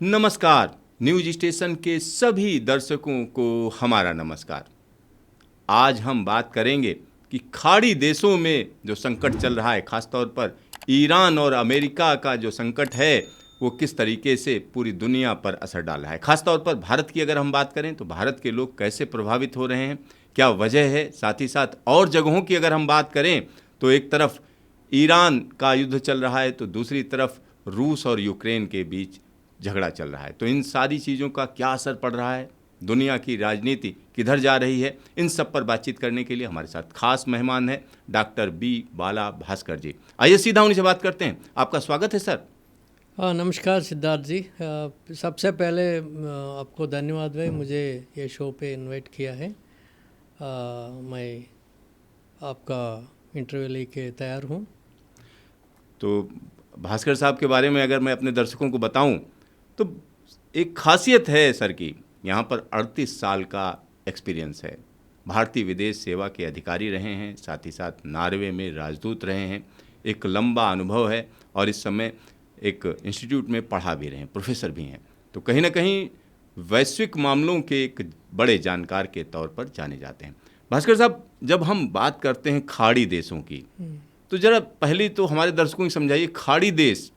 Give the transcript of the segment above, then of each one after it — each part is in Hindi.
नमस्कार। न्यूज स्टेशन के सभी दर्शकों को हमारा नमस्कार। आज हम बात करेंगे कि खाड़ी देशों में जो संकट चल रहा है, खासतौर पर ईरान और अमेरिका का जो संकट है, वो किस तरीके से पूरी दुनिया पर असर डाल रहा है। खासतौर पर भारत की अगर हम बात करें तो भारत के लोग कैसे प्रभावित हो रहे हैं, क्या वजह है। साथ ही साथ और जगहों की अगर हम बात करें तो एक तरफ ईरान का युद्ध चल रहा है तो दूसरी तरफ रूस और यूक्रेन के बीच झगड़ा चल रहा है। तो इन सारी चीज़ों का क्या असर पड़ रहा है, दुनिया की राजनीति किधर जा रही है, इन सब पर बातचीत करने के लिए हमारे साथ खास मेहमान हैं डॉक्टर बी बाला भास्कर जी। आइए सीधा उनसे बात करते हैं। आपका स्वागत है सर। हाँ, नमस्कार सिद्धार्थ जी। सबसे पहले आपको धन्यवाद भाई, मुझे ये शो पे इनवाइट किया है। मैं आपका इंटरव्यू लेके तैयार हूँ। तो भास्कर साहब के बारे में अगर मैं अपने दर्शकों को बताऊं तो एक खासियत है सर की, यहाँ पर 38 साल का एक्सपीरियंस है। भारतीय विदेश सेवा के अधिकारी रहे हैं, साथ ही साथ नॉर्वे में राजदूत रहे हैं। एक लंबा अनुभव है और इस समय एक इंस्टीट्यूट में पढ़ा भी रहे हैं, प्रोफेसर भी हैं। तो कहीं ना कहीं वैश्विक मामलों के एक बड़े जानकार के तौर पर जाने जाते हैं। भास्कर साहब, जब हम बात करते हैं खाड़ी देशों की, तो जरा पहले तो हमारे दर्शकों को समझाइए खाड़ी देश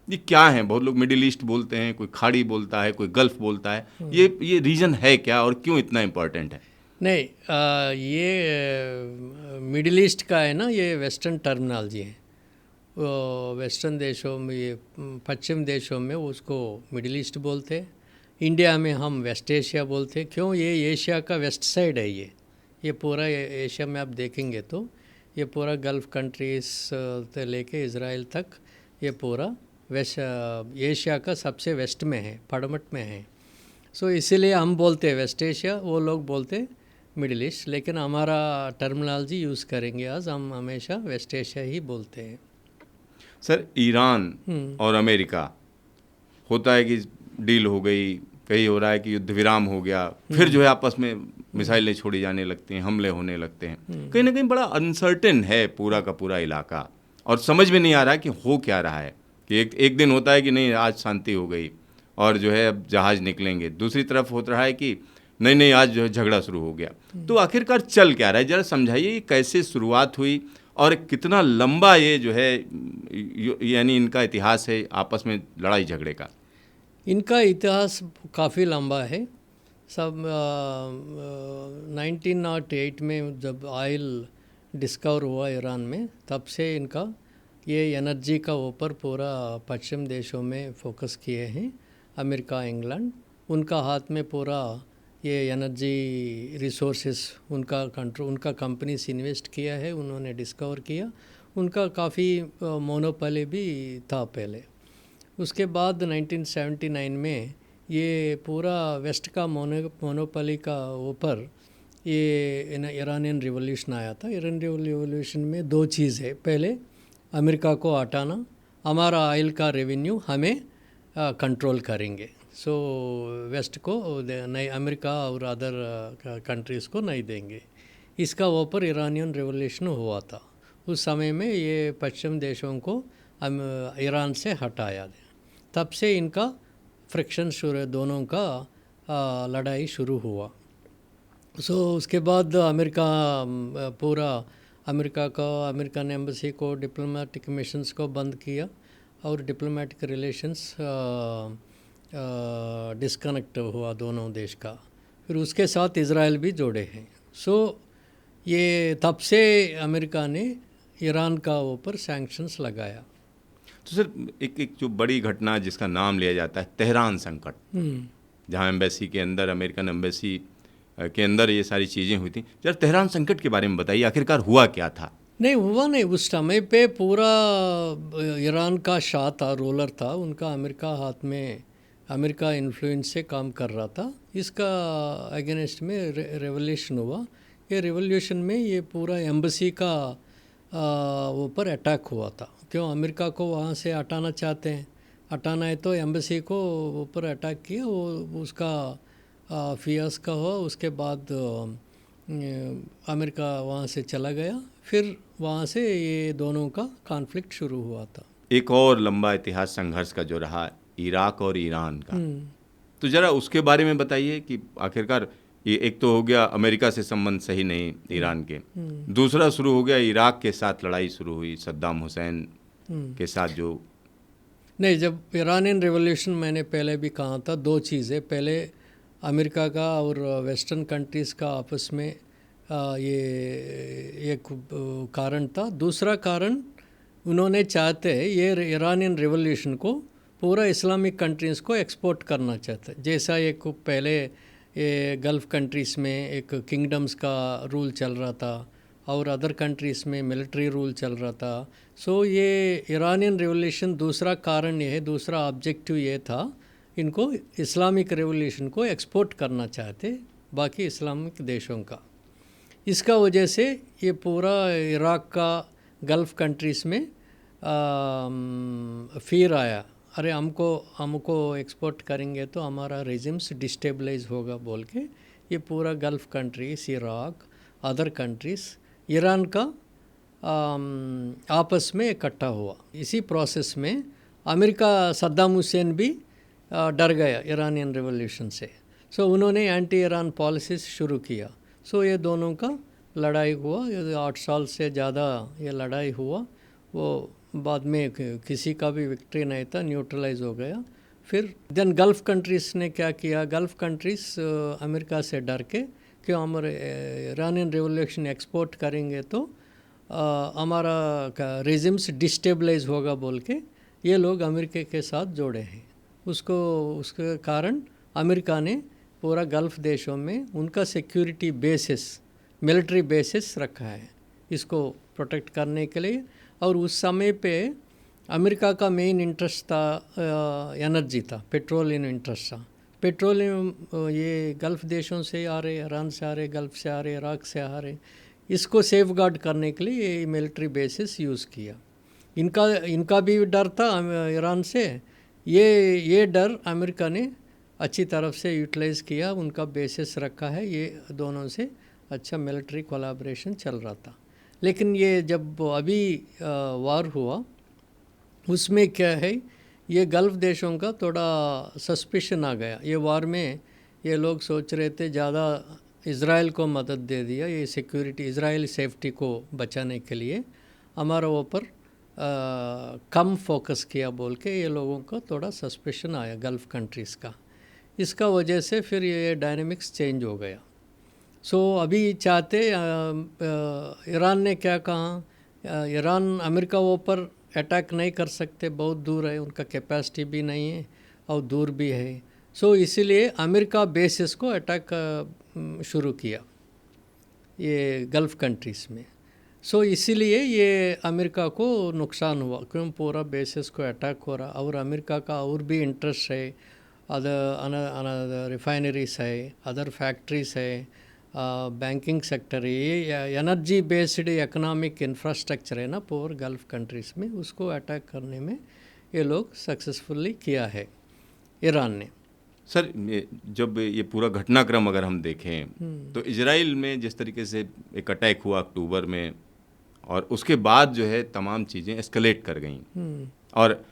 ये क्या है। बहुत लोग मिडिल ईस्ट बोलते हैं, कोई खाड़ी बोलता है, कोई गल्फ बोलता है। ये रीजन है क्या और क्यों इतना इम्पोर्टेंट है? नहीं, ये मिडिल ईस्ट का है ना, ये वेस्टर्न टर्मिनोलॉजी है। वेस्टर्न देशों में, ये पश्चिम देशों में उसको मिडिल ईस्ट बोलते हैं। इंडिया में हम वेस्ट एशिया बोलते हैं। क्यों? ये एशिया का वेस्ट साइड है। ये पूरा एशिया में आप देखेंगे तो ये पूरा गल्फ़ कंट्रीज़ से लेके इज़राइल तक ये पूरा वेस्ट एशिया का सबसे वेस्ट में है, पड़मट में है। सो इसीलिए हम बोलते हैं वेस्ट एशिया, वो लोग बोलते मिडिल ईस्ट। लेकिन हमारा टर्मिनोलॉजी यूज़ करेंगे आज हम हमेशा वेस्ट एशिया ही बोलते हैं। सर, ईरान और अमेरिका होता है कि डील हो गई, कहीं हो रहा है कि युद्ध विराम हो गया, फिर जो है आपस में मिसाइलें छोड़ी जाने लगती हैं, हमले होने लगते हैं। कहीं ना कहीं बड़ा अनसर्टेन है पूरा का पूरा इलाका और समझ में नहीं आ रहा कि हो क्या रहा है। कि एक दिन होता है कि नहीं आज शांति हो गई और जो है अब जहाज़ निकलेंगे, दूसरी तरफ होता रहा है कि नहीं नहीं आज जो है झगड़ा शुरू हो गया। तो आखिरकार चल क्या रहा है, जरा समझाइए ये कैसे शुरुआत हुई और कितना लंबा ये जो है यानी इनका इतिहास है आपस में लड़ाई झगड़े का। इनका इतिहास काफ़ी लंबा है। सब 1908 में जब ऑयल डिस्कवर हुआ ईरान में, तब से इनका ये एनर्जी का ऊपर पूरा पश्चिम देशों में फोकस किए हैं। अमेरिका, इंग्लैंड, उनका हाथ में पूरा ये एनर्जी रिसोर्सेस उनका कंट्रोल, उनका कंपनीज इन्वेस्ट किया है, उन्होंने डिस्कवर किया। उनका काफ़ी मोनोपोली भी था पहले। उसके बाद 1979 में ये पूरा वेस्ट का मोनोपोली का ऊपर ये ईरानियन रिवॉल्यूशन आया था। ईरान रिवॉल्यूशन में दो चीज़ है। पहले अमेरिका को हटाना, हमारा ऑयल का रेवेन्यू हमें कंट्रोल करेंगे। सो वेस्ट को नहीं, अमेरिका और अदर कंट्रीज़ को नहीं देंगे। इसका ऊपर ईरानियन रिवॉल्यूशन हुआ था। उस समय में ये पश्चिम देशों को ईरान से हटाया गया। तब से इनका फ्रिक्शन शुरू, दोनों का लड़ाई शुरू हुआ। सो उसके बाद अमेरिका पूरा अमेरिकन एम्बेसी को, डिप्लोमेटिक मिशंस को बंद किया और डिप्लोमेटिक रिलेशंस डिस्कनेक्ट हुआ दोनों देश का। फिर उसके साथ इज़राइल भी जोड़े हैं। सो ये तब से अमेरिका ने ईरान का ऊपर सैंक्शंस लगाया। तो सर एक जो बड़ी घटना जिसका नाम लिया जाता है तेहरान संकट, जहां एम्बेसी के अंदर, अमेरिकन एम्बेसी के अंदर ये सारी चीज़ें हुई थी, जरा तेहरान संकट के बारे में बताइए, आखिरकार हुआ क्या था? नहीं हुआ नहीं, उस समय पे पूरा ईरान का शाह था, रोलर था उनका, अमेरिका हाथ में, अमेरिका इन्फ्लुएंस से काम कर रहा था। इसका अगेंस्ट में रेवोल्यूशन हुआ। ये रेवोल्यूशन में ये पूरा एम्बेसी का ऊपर अटैक हुआ था। क्यों? अमेरिका को वहाँ से हटाना चाहते हैं, हटाना है तो एम्बेसी को ऊपर अटैक किया। वो उसका फियास का हुआ। उसके बाद अमेरिका वहाँ से चला गया। फिर वहाँ से ये दोनों का कॉन्फ्लिक्ट शुरू हुआ था। एक और लंबा इतिहास संघर्ष का जो रहा इराक और ईरान का, तो ज़रा उसके बारे में बताइए कि आखिरकार ये एक तो हो गया अमेरिका से संबंध सही नहीं ईरान के, दूसरा शुरू हो गया इराक के साथ लड़ाई शुरू हुई सद्दाम हुसैन के साथ जो। नहीं, जब ईरानियन रिवॉल्यूशन मैंने पहले भी कहा था, दो चीज़ें, पहले अमेरिका का और वेस्टर्न कंट्रीज़ का आपस में ये एक कारण था। दूसरा कारण उन्होंने चाहते ये ईरानियन रिवॉल्यूशन को पूरा इस्लामिक कंट्रीज़ को एक्सपोर्ट करना चाहते, जैसा एक पहले ये गल्फ़ कंट्रीज़ में एक किंगडम्स का रूल चल रहा था और अदर कंट्रीज़ में मिलिट्री रूल चल रहा था। सो ये ईरानियन रिवॉल्यूशन दूसरा कारण ये है, दूसरा ऑब्जेक्टिव ये था, इनको इस्लामिक रिवॉल्यूशन को एक्सपोर्ट करना चाहते बाकी इस्लामिक देशों का। इसका वजह से ये पूरा इराक़ का गल्फ़ कंट्रीज़ में फिर आया, अरे हमको एक्सपोर्ट करेंगे तो हमारा रेजिम्स डिस्टेबलाइज होगा बोल के ये पूरा gulf countries, Iraq, other countries, Iran का आपस में इकट्ठा हुआ। इसी प्रोसेस में अमेरिका, सद्दाम हुसैन भी डर गया ईरानियन रिवॉल्यूशन से। सो उन्होंने एंटी ईरान पॉलिसीज़ शुरू किया। सो ये दोनों का लड़ाई हुआ, ये 8 साल से ज़्यादा ये लड़ाई हुआ। वो बाद में किसी का भी विक्ट्री नहीं था, न्यूट्रलाइज हो गया। फिर देन गल्फ़ कंट्रीज़ ने क्या किया, गल्फ़ कंट्रीज़ अमेरिका से डर के कि हम ईरानियन रिवॉल्यूशन एक्सपोर्ट करेंगे तो हमारा रेजिम्स डिस्टेबलाइज होगा बोल के ये लोग अमेरिका के साथ जोड़े हैं। उसके कारण अमेरिका ने पूरा गल्फ़ देशों में उनका सिक्योरिटी बेसिस, मिलिट्री बेसिस रखा है इसको प्रोटेक्ट करने के लिए। और उस समय पे अमेरिका का मेन इंटरेस्ट था एनर्जी था, पेट्रोलियम इंटरेस्ट था। पेट्रोलियम ये गल्फ़ देशों से आ रहे, ईरान से आ रहे, गल्फ़ से आ रहे, इराक़ से आ रहे, इसको सेफ गार्ड करने के लिए ये मिलिट्री बेसिस यूज़ किया। इनका भी डर था ईरान से, ये डर अमेरिका ने अच्छी तरफ से यूटिलाइज़ किया, उनका बेसिस रखा है, ये दोनों से अच्छा मिलिट्री कोलैबोरेशन चल रहा था। लेकिन ये जब अभी वार हुआ उसमें क्या है, ये गल्फ़ देशों का थोड़ा सस्पिशन आ गया। ये वार में ये लोग सोच रहे थे ज़्यादा इज़राइल को मदद दे दिया, ये सिक्योरिटी इज़राइली सेफ्टी को बचाने के लिए हमारा ऊपर कम फोकस किया बोल के ये लोगों का थोड़ा सस्पिशन आया गल्फ़ कंट्रीज़ का। इसका वजह से फिर ये डायनेमिक्स चेंज हो गया। सो अभी चाहते ईरान ने क्या कहा, ईरान अमेरिका ऊपर अटैक नहीं कर सकते, बहुत दूर है, उनका कैपेसिटी भी नहीं है और दूर भी है। सो इसीलिए अमेरिका बेसिस को अटैक शुरू किया ये गल्फ़ कंट्रीज़ में। सो इसीलिए ये अमेरिका को नुकसान हुआ, क्यों पूरा बेसिस को अटैक हो रहा। और अमेरिका का और भी इंटरेस्ट है, अदर रिफाइनरीज है, अदर फैक्ट्रीज है, बैंकिंग सेक्टर है, ये एनर्जी बेस्ड इकोनॉमिक इंफ्रास्ट्रक्चर है ना पूरे गल्फ़ कंट्रीज़ में, उसको अटैक करने में ये लोग सक्सेसफुली किया है ईरान ने। सर जब ये पूरा घटनाक्रम अगर हम देखें तो इजराइल में जिस तरीके से एक अटैक हुआ अक्टूबर में, और उसके बाद जो है तमाम चीज़ें एस्केलेट कर गईं, और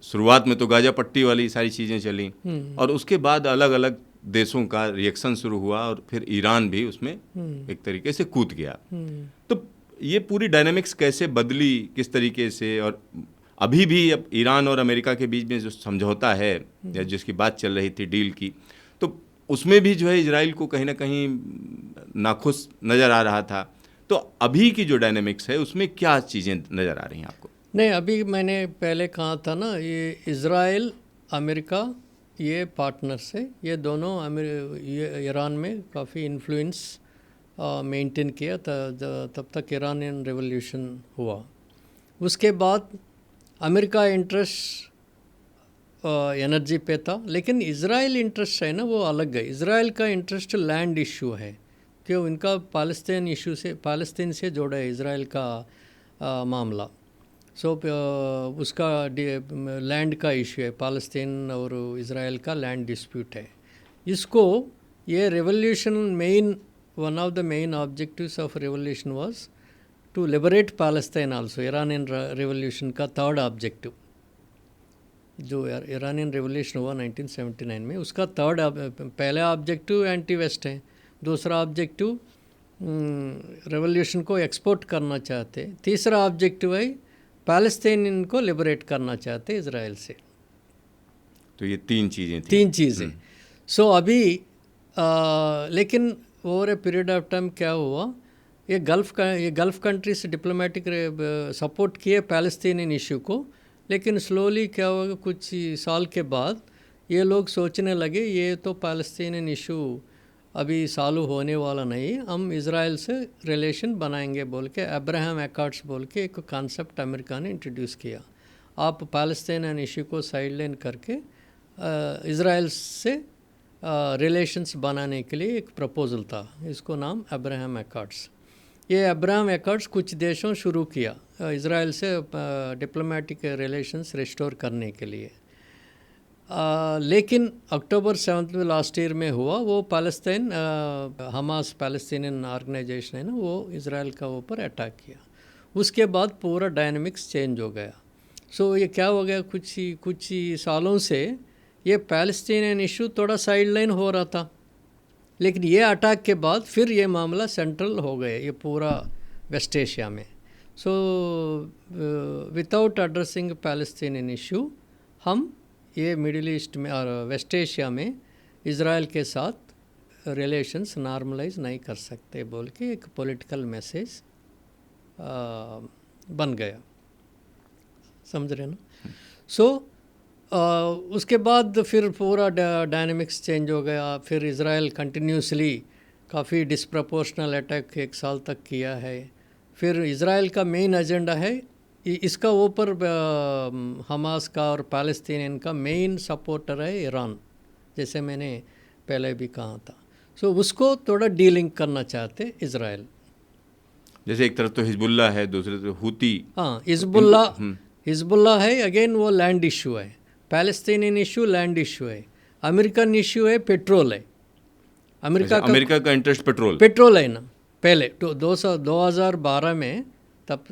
शुरुआत में तो गाजा पट्टी वाली सारी चीज़ें चली, और उसके बाद अलग अलग देशों का रिएक्शन शुरू हुआ, और फिर ईरान भी उसमें एक तरीके से कूद गया। तो ये पूरी डायनामिक्स कैसे बदली, किस तरीके से, और अभी भी अब ईरान और अमेरिका के बीच में जो समझौता है या जिसकी बात चल रही थी डील की, तो उसमें भी जो है इजराइल को कहीं ना कहीं नाखुश नज़र आ रहा था। तो अभी की जो डायनामिक्स है उसमें क्या चीज़ें नज़र आ रही हैं आपको? नहीं, अभी मैंने पहले कहा था ना, ये इजराइल अमेरिका ये पार्टनर्स है, ये दोनों ये ईरान में काफ़ी इन्फ्लुएंस मेंटेन किया तब तक ईरानियन रिवॉल्यूशन हुआ। उसके बाद अमेरिका इंटरेस्ट एनर्जी पे था, लेकिन इजराइल इंटरेस्ट है ना वो अलग है। इजराइल का इंटरेस्ट लैंड इशू है, क्यों इनका पालस्तीन से जोड़ा है इजराइल का मामला। सो उसका लैंड का इशू है, पालस्तीन और इजराइल का लैंड डिस्प्यूट है। इसको ये revolution main, one of the main objectives of revolution was to liberate Palestine also, Iranian revolution का थर्ड ऑब्जेक्टिव। जो ईरानियन रेवोल्यूशन हुआ 1979 में, उसका पहला ऑब्जेक्टिव एंटी वेस्ट है, दूसरा ऑब्जेक्टिव रेवोल्यूशन को एक्सपोर्ट करना चाहते, तीसरा ऑब्जेक्टिव है पैलेस्टीन को लिबरेट करना चाहते इजराइल से। तो ये तीन चीज़ें सो अभी लेकिन over a period of time क्या हुआ, ये गल्फ़ कंट्रीज डिप्लोमेटिक सपोर्ट किए पैलेस्टीनियन इशू को, लेकिन स्लोली क्या होगा, कुछ साल के बाद ये लोग सोचने लगे ये तो पैलेस्टीनियन इशू अभी सॉल्व होने वाला नहीं, हम इज़राइल से रिलेशन बनाएंगे बोल के अब्राहम अकॉर्ड्स बोल के एक कॉन्सेप्ट अमेरिका ने इंट्रोड्यूस किया। आप पैलेस्टीनियन इशू को साइडलाइन करके इज़राइल से रिलेशंस बनाने के लिए एक प्रपोज़ल था, इसको नाम अब्राहम अकॉर्ड्स। ये अब्राहम अकॉर्ड्स कुछ देशों शुरू किया इज़राइल से डिप्लोमेटिक रिलेशंस रिस्टोर करने के लिए, लेकिन अक्टूबर 7 लास्ट ईयर में हुआ वो पैलेस्टीन हमास पैलेस्टीनियन ऑर्गेनाइजेशन है ना, वो इज़राइल का ऊपर अटैक किया। उसके बाद पूरा डायनामिक्स चेंज हो गया। सो ये क्या हो गया, कुछ ही सालों से ये पैलेस्टीनियन इशू थोड़ा साइडलाइन हो रहा था, लेकिन ये अटैक के बाद फिर ये मामला सेंट्रल हो गया ये पूरा वेस्ट एशिया में। So without addressing Palestinian issue हम ये मिडिल ईस्ट में और वेस्ट एशिया में इज़राइल के साथ रिलेशंस नॉर्मलाइज नहीं कर सकते बोल के एक पॉलिटिकल मैसेज बन गया, समझ रहे ना। सो उसके बाद फिर पूरा डायनामिक्स चेंज हो गया। फिर इज़राइल कंटिन्यूसली काफ़ी डिस्प्रपोर्शनल अटैक एक साल तक किया है। फिर इज़राइल का मेन एजेंडा है इसका ऊपर हमास का और पैलेस्टीनियन का मेन सपोर्टर है ईरान, जैसे मैंने पहले भी कहा था। सो उसको थोड़ा डीलिंक करना चाहते इज़राइल। जैसे एक तरफ तो हिजबुल्ला है, दूसरे तरफ हुती। हाँ, हिजबुल्ला है, अगेन वो लैंड इशू है। पैलेस्टीनियन इशू लैंड इशू है। अमेरिकन इशू है, पेट्रोल है। अमेरिका का इंटरेस्ट पेट्रोल है ना। पहले 2012 में तब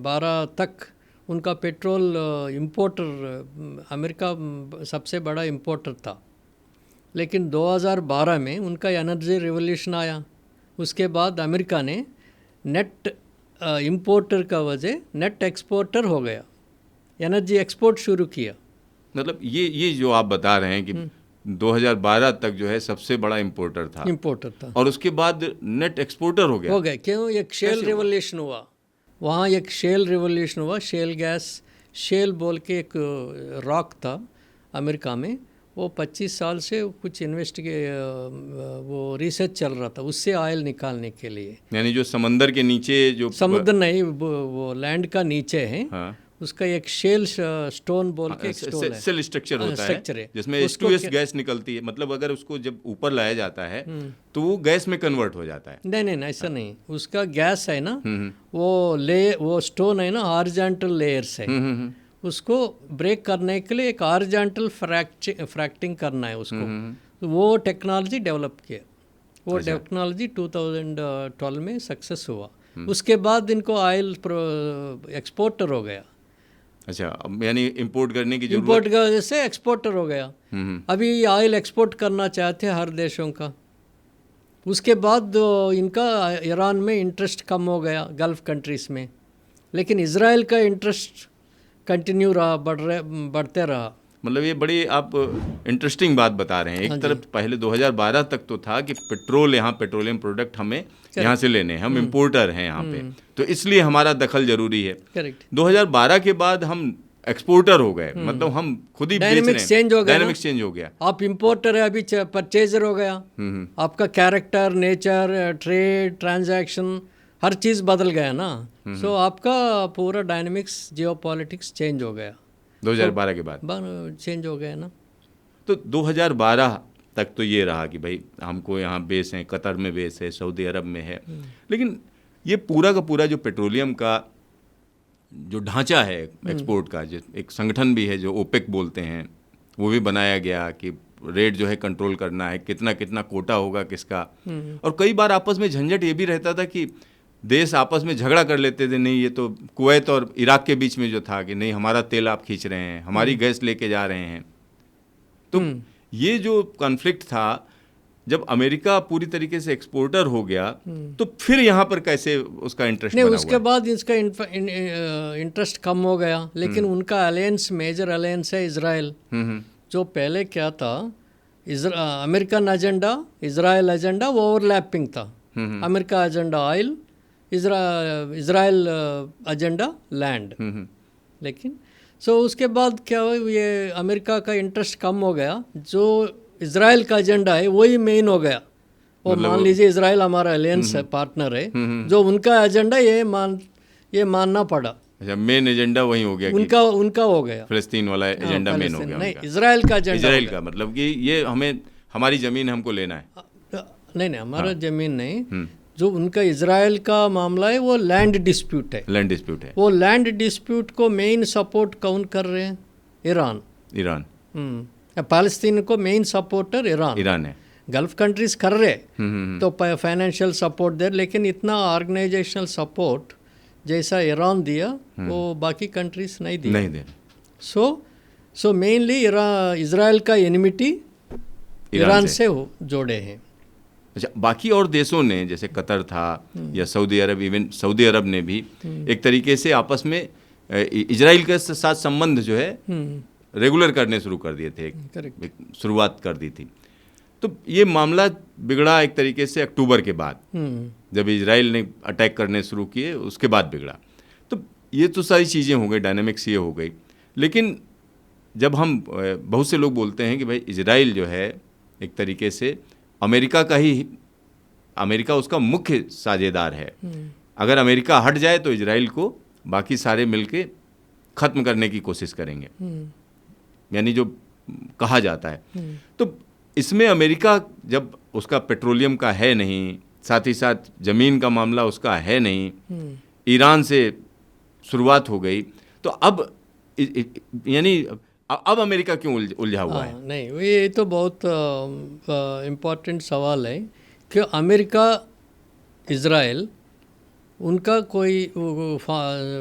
12 तक उनका पेट्रोल इंपोर्टर अमेरिका सबसे बड़ा इंपोर्टर था, लेकिन 2012 में उनका एनर्जी रिवोल्यूशन आया। उसके बाद अमेरिका ने नेट इंपोर्टर का वजह नेट एक्सपोर्टर हो गया, एनर्जी एक्सपोर्ट शुरू किया। मतलब ये जो आप बता रहे हैं कि 2012 तक जो है सबसे बड़ा इंपोर्टर था और उसके बाद नेट एक्सपोर्टर हो गया। क्यों? एक शेल रिवोल्यूशन हुआ वहाँ, एक शेल रिवोल्यूशन हुआ। शेल गैस, शेल बोल के एक रॉक था अमेरिका में, वो 25 साल से कुछ वो रिसर्च चल रहा था उससे ऑयल निकालने के लिए। यानी जो समंदर के नीचे, जो समुद्र नहीं, वो लैंड का नीचे है। हाँ। उसका एक शेल स्टोन बोल के एक स्टोन है, सेल स्ट्रक्चर होता है जिसमें H2S गैस निकलती है। मतलब अगर उसको जब ऊपर लाया जाता है तो वो गैस में कन्वर्ट हो जाता है। नहीं ऐसा नहीं, उसका गैस है ना, वो स्टोन है ना, हॉरिजॉन्टल लेयर्स है। उसको ब्रेक करने के लिए एक हॉरिजॉन्टल फ्रैक्टिंग करना है उसको। तो वो टेक्नोलॉजी डेवलप किया। वो टेक्नोलॉजी 2012 में सक्सेस हुआ। उसके बाद इनको ऑयल एक्सपोर्टर हो गया। अच्छा, यानी इंपोर्ट करने की इंपोर्ट की वजह से एक्सपोर्टर हो गया। अभी ऑयल एक्सपोर्ट करना चाहते हैं हर देशों का। उसके बाद इनका ईरान में इंटरेस्ट कम हो गया, गल्फ़ कंट्रीज़ में, लेकिन इज़राइल का इंटरेस्ट कंटिन्यू रहा, बढ़ते रहा। मतलब ये बड़ी आप इंटरेस्टिंग बात बता रहे हैं। एक तरफ पहले 2012 तक तो था कि पेट्रोल, यहाँ पेट्रोलियम प्रोडक्ट हमें यहाँ से लेने, हम इंपोर्टर हैं यहाँ पे, तो इसलिए हमारा दखल जरूरी है। करेक्ट। 2012 के बाद हम एक्सपोर्टर हो गए, मतलब हम खुद ही डायनेमिक्स चेंज हो गया। आप इंपोर्टर है, अभी परचेजर हो गया। आपका कैरेक्टर, नेचर, ट्रेड, ट्रांजैक्शन, हर चीज़ बदल गया ना। सो आपका पूरा डायनेमिक्स, जियोपॉलिटिक्स चेंज हो गया 2012 के बाद चेंज हो गया ना। तो 2012 तक तो ये रहा कि भाई हमको यहाँ बेस है, कतर में बेस है, सऊदी अरब में है, लेकिन ये पूरा का पूरा जो पेट्रोलियम का जो ढांचा है एक्सपोर्ट का, जो एक संगठन भी है जो ओपेक बोलते हैं, वो भी बनाया गया कि रेट जो है कंट्रोल करना है, कितना कितना कोटा होगा किसका। और कई बार आपस में झंझट ये भी रहता था कि देश आपस में झगड़ा कर लेते थे, नहीं ये तो कुवैत और इराक के बीच में जो था कि नहीं हमारा तेल आप खींच रहे हैं, हमारी गैस लेके जा रहे हैं। तो ये जो कॉन्फ्लिक्ट था, जब अमेरिका पूरी तरीके से एक्सपोर्टर हो गया तो फिर यहाँ पर कैसे उसका इंटरेस्ट नहीं, बना उसके हुआ बाद इसका इंटरेस्ट कम हो गया, लेकिन उनका अलायंस मेजर अलायंस है इजराइल। जो पहले क्या था, American agenda Israel agenda overlapping था। America agenda oil, Israel agenda land. लेकिन उसके बाद क्या हुआ, ये अमेरिका का इंटरेस्ट कम हो गया, जो इजराइल का एजेंडा है वही मेन हो गया। और मान लीजिए इजराइल हमारा अलायंस है, पार्टनर है, जो उनका एजेंडा ये मानना पड़ा। अच्छा, मेन एजेंडा वही हो गया, उनका हो गया, फिलिस्तीन वाला एजेंडा मेन हो गया। नहीं, इजराइल का एजेंडा, इजराइल का मतलब कि ये हमारी जमीन हमको लेना है। नहीं, हमारा जमीन नहीं, जो उनका इजराइल का मामला है वो लैंड डिस्प्यूट है। लैंड डिस्प्यूट है। वो लैंड डिस्प्यूट को मेन सपोर्ट कौन कर रहे हैं? ईरान। पैलेस्तीन को मेन सपोर्टर ईरान है। गल्फ कंट्रीज कर रहे तो फाइनेंशियल सपोर्ट दे, लेकिन इतना ऑर्गेनाइजेशनल सपोर्ट जैसा ईरान दिया वो बाकी कंट्रीज नहीं दे। सो मेनली इजराइल का एनिमिटी ईरान से जोड़े हैं। अच्छा, बाकी और देशों ने जैसे कतर था या सऊदी अरब, इवन सऊदी अरब ने भी एक तरीके से आपस में इजराइल के साथ संबंध जो है रेगुलर करने शुरू कर दिए थे, एक शुरुआत कर दी थी। तो ये मामला बिगड़ा एक तरीके से अक्टूबर के बाद, जब इजराइल ने अटैक करने शुरू किए उसके बाद बिगड़ा। तो ये तो सारी चीज़ें हो गई, डायनामिक्स ये हो गई। लेकिन जब हम बहुत से लोग बोलते हैं कि भाई इजराइल जो है एक तरीके से अमेरिका उसका मुख्य साझेदार है, अगर अमेरिका हट जाए तो इजराइल को बाकी सारे मिलके ख़त्म करने की कोशिश करेंगे, यानी जो कहा जाता है। तो इसमें अमेरिका जब उसका पेट्रोलियम का है नहीं, साथ ही साथ ज़मीन का मामला उसका है नहीं, ईरान से शुरुआत हो गई, तो अब यानी अब अमेरिका क्यों उलझा हुआ है? नहीं, ये तो बहुत इम्पोर्टेंट सवाल है कि अमेरिका इजराइल उनका कोई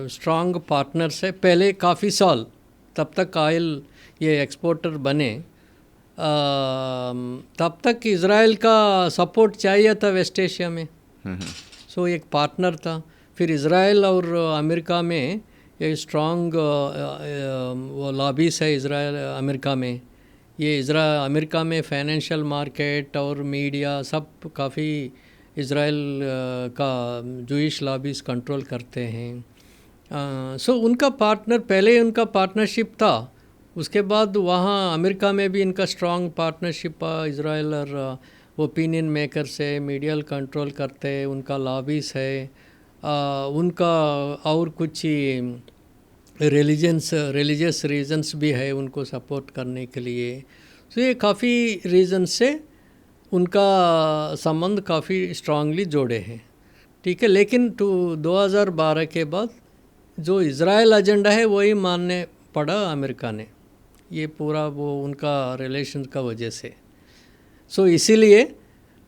स्ट्रांग पार्टनर्स है पहले काफ़ी साल, तब तक ऑयल ये एक्सपोर्टर बने, तब तक इजराइल का सपोर्ट चाहिए था वेस्ट एशिया में। सो एक पार्टनर था। फिर इजराइल और अमेरिका में ये स्ट्रांग वो लॉबीज है इजराइल अमेरिका में। ये अमेरिका में फाइनेंशियल मार्केट और मीडिया सब काफ़ी इजराइल का जूइश लॉबीज कंट्रोल करते हैं। सो उनका पार्टनर, पहले उनका पार्टनरशिप था, उसके बाद वहाँ अमेरिका में भी इनका स्ट्रांग पार्टनरशिप इजराइल और ओपिनियन मेकर से मीडिया कंट्रोल करते, उनका लॉबीज है, उनका और कुछ रिलीजियस रीजन्स भी है उनको सपोर्ट करने के लिए। तो ये काफ़ी रीज़न से उनका संबंध काफ़ी स्ट्रांगली जोड़े हैं, ठीक है। लेकिन 2012 के बाद जो इजराइल एजेंडा है वही मानने पड़ा अमेरिका ने, ये पूरा वो उनका रिलेशन का वजह से। सो इसीलिए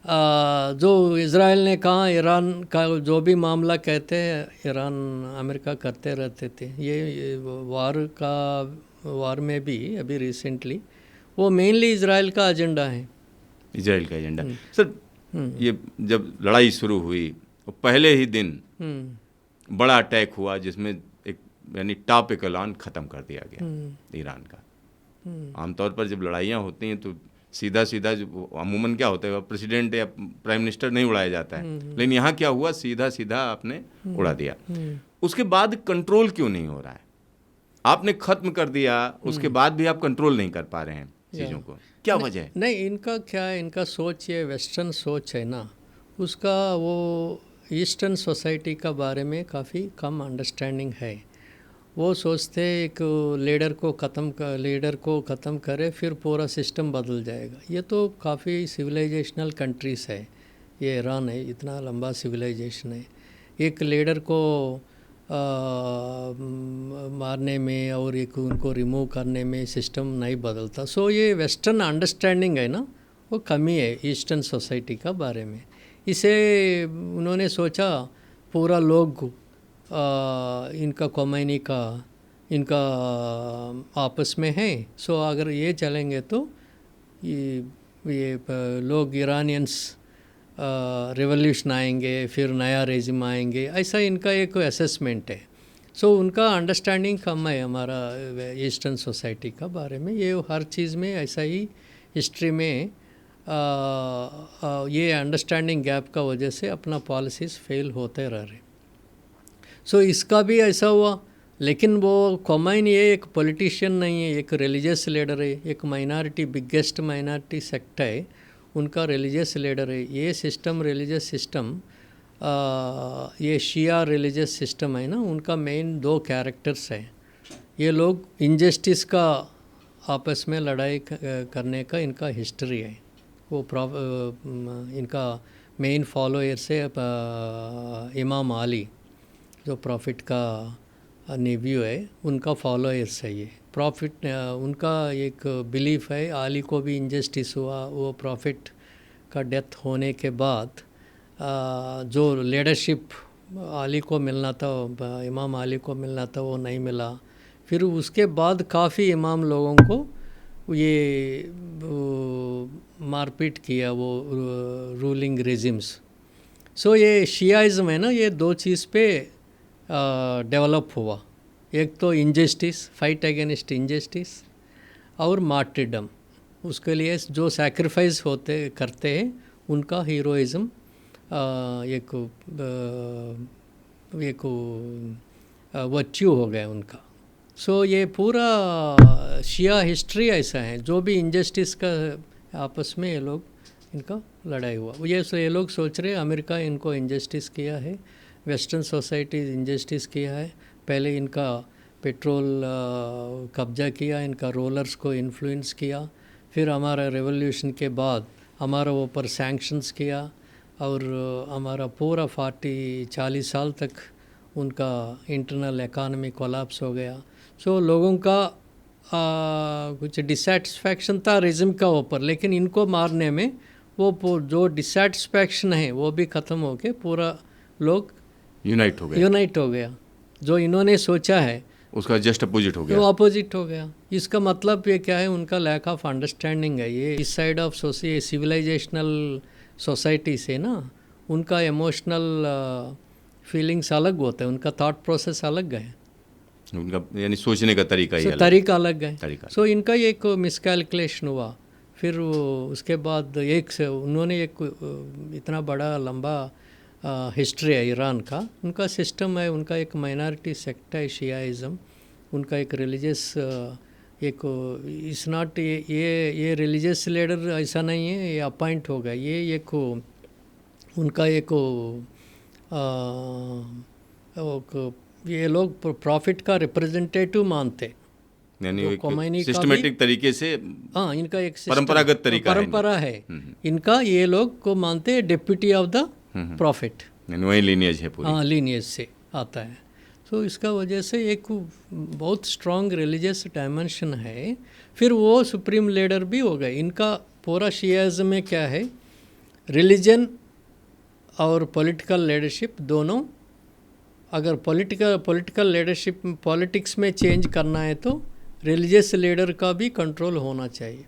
जो इजराइल ने कहा, ईरान का जो भी मामला कहते हैं ईरान अमेरिका करते रहते थे। ये वार में भी अभी रिसेंटली वो मेनली इजराइल का एजेंडा है। इजराइल का एजेंडा सर, ये जब लड़ाई शुरू हुई तो पहले ही दिन बड़ा अटैक हुआ जिसमें एक यानी टॉप एलान ख़त्म कर दिया गया ईरान का। आमतौर पर जब लड़ाइयाँ होती हैं तो सीधा अमूमन क्या होता है, प्रेसिडेंट या प्राइम मिनिस्टर नहीं उड़ाया जाता है, लेकिन यहाँ क्या हुआ, सीधा आपने उड़ा दिया। उसके बाद कंट्रोल क्यों नहीं हो रहा है? आपने ख़त्म कर दिया, उसके बाद भी आप कंट्रोल नहीं कर पा रहे हैं चीज़ों को, क्या वजह है? नहीं, इनका क्या है, इनका सोच ये वेस्टर्न सोच है ना, उसका वो ईस्टर्न सोसाइटी का बारे में काफ़ी कम अंडरस्टैंडिंग है। वो सोचते एक लीडर को ख़त्म करे फिर पूरा सिस्टम बदल जाएगा। ये तो काफ़ी सिविलाइजेशनल कंट्रीज़ है, ये ईरान है, इतना लंबा सिविलाइजेशन है, एक लीडर को मारने में और एक उनको रिमूव करने में सिस्टम नहीं बदलता। सो ये वेस्टर्न अंडरस्टैंडिंग है ना, वो कमी है ईस्टर्न सोसाइटी का बारे में। इसे उन्होंने सोचा पूरा लोग इनका खोमैनी का इनका आपस में है। सो अगर ये चलेंगे तो ये लोग ईरानियंस रिवॉल्यूशन आएंगे, फिर नया रेजिम आएंगे, ऐसा इनका एक असेसमेंट है। सो उनका अंडरस्टैंडिंग कम है हमारा ईस्टर्न सोसाइटी का बारे में। ये हर चीज़ में ऐसा ही हिस्ट्री में ये अंडरस्टैंडिंग गैप का वजह से अपना पॉलिसीज़ फेल होते रह रहे। सो इसका भी ऐसा हुआ, लेकिन वो खोमैनी ये एक पॉलिटिशियन नहीं है, एक रिलीजियस लीडर है, एक माइनॉरिटी बिगेस्ट माइनॉरिटी सेक्ट है, उनका रिलीजियस लीडर है। ये सिस्टम रिलीजियस सिस्टम ये शिया रिलीजियस सिस्टम है ना, उनका मेन 2 कैरेक्टर्स हैं। ये लोग इनजस्टिस का आपस में लड़ाई करने का इनका हिस्ट्री है। वो इनका मेन फॉलोअर से इमाम अली जो प्रॉफिट का नेव्यू है, उनका फॉलोअर्स है ये। प्रॉफिट उनका एक बिलीफ है, अली को भी इनजस्टिस हुआ, वो प्रॉफिट का डेथ होने के बाद जो लीडरशिप अली को मिलना था, इमाम अली को मिलना था, वो नहीं मिला। फिर उसके बाद काफ़ी इमाम लोगों को ये मारपीट किया वो रूलिंग रेजिम्स। सो ये शियाइज़म है ना, ये 2 चीज़ पे डेवलप हुआ। एक तो इंजस्टिस, फाइट अगेंस्ट इंजस्टिस, और मार्टिरडम। उसके लिए जो सैक्रिफाइस करते हैं उनका हीरोइज़म एक वर्च्यू हो गया उनका। सो ये पूरा शिया हिस्ट्री ऐसा है, जो भी इंजस्टिस का आपस में ये लोग इनका लड़ाई हुआ। ये लोग सोच रहे अमेरिका इनको इंजस्टिस किया है, वेस्टर्न सोसाइटी इंजस्टिस किया है, पहले इनका पेट्रोल कब्जा किया, इनका रोलर्स को इन्फ्लुएंस किया, फिर हमारा रेवोल्यूशन के बाद हमारा ऊपर सैंक्शंस किया, और हमारा पूरा 40 साल तक उनका इंटरनल इकानमी कोलैप्स हो गया। सो लोगों का कुछ डिसैटिस्फैक्शन था रेजिम का ऊपर, लेकिन इनको मारने में वो जो डिसैटिस्फैक्शन है वो भी ख़त्म हो के पूरा लोग यूनाइट हो गया। जो इन्होंने सोचा है उसका जस्ट अपोजिट हो गया, वो अपोजिट हो गया। इसका मतलब ये क्या है, उनका लैक ऑफ अंडरस्टैंडिंग है। ये इस साइड ऑफ सिविलाइजेशनल सोसाइटी से ना, उनका इमोशनल फीलिंग्स अलग होता है, उनका थॉट प्रोसेस अलग है, उनका यानी सोचने का तरीका ही तरीका अलग है। सो इनका एक मिसकैलकुलेशन हुआ। फिर उसके बाद उन्होंने एक इतना बड़ा लंबा हिस्ट्री है ईरान का, उनका सिस्टम है, उनका एक माइनॉरिटी सेक्ट है शियाइज़म, उनका एक रिलीजियस एक इस नॉट ये रिलीजियस लीडर ऐसा नहीं है, ये अपॉइंट होगा। ये एक उनका एक ये लोग प्रॉफिट का रिप्रेजेंटेटिव मानते, यानी सिस्टमेटिक तरीके से। हाँ, इनका एक परंपरागत तरीका परंपरा है इनका। ये लोग को मानते हैं डिप्यूटी ऑफ द प्रॉफिट, वही लीनियज है पूरी। हाँ, लीनियज से आता है। तो इसका वजह से एक बहुत स्ट्रॉन्ग रिलीजियस डायमेंशन है। फिर वो सुप्रीम लीडर भी हो गए। इनका पूरा शियाइज़म में क्या है, रिलीजन और पॉलिटिकल लीडरशिप दोनों। अगर पॉलिटिकल लीडरशिप पॉलिटिक्स में चेंज करना है तो रिलीजियस लीडर का भी कंट्रोल होना चाहिए।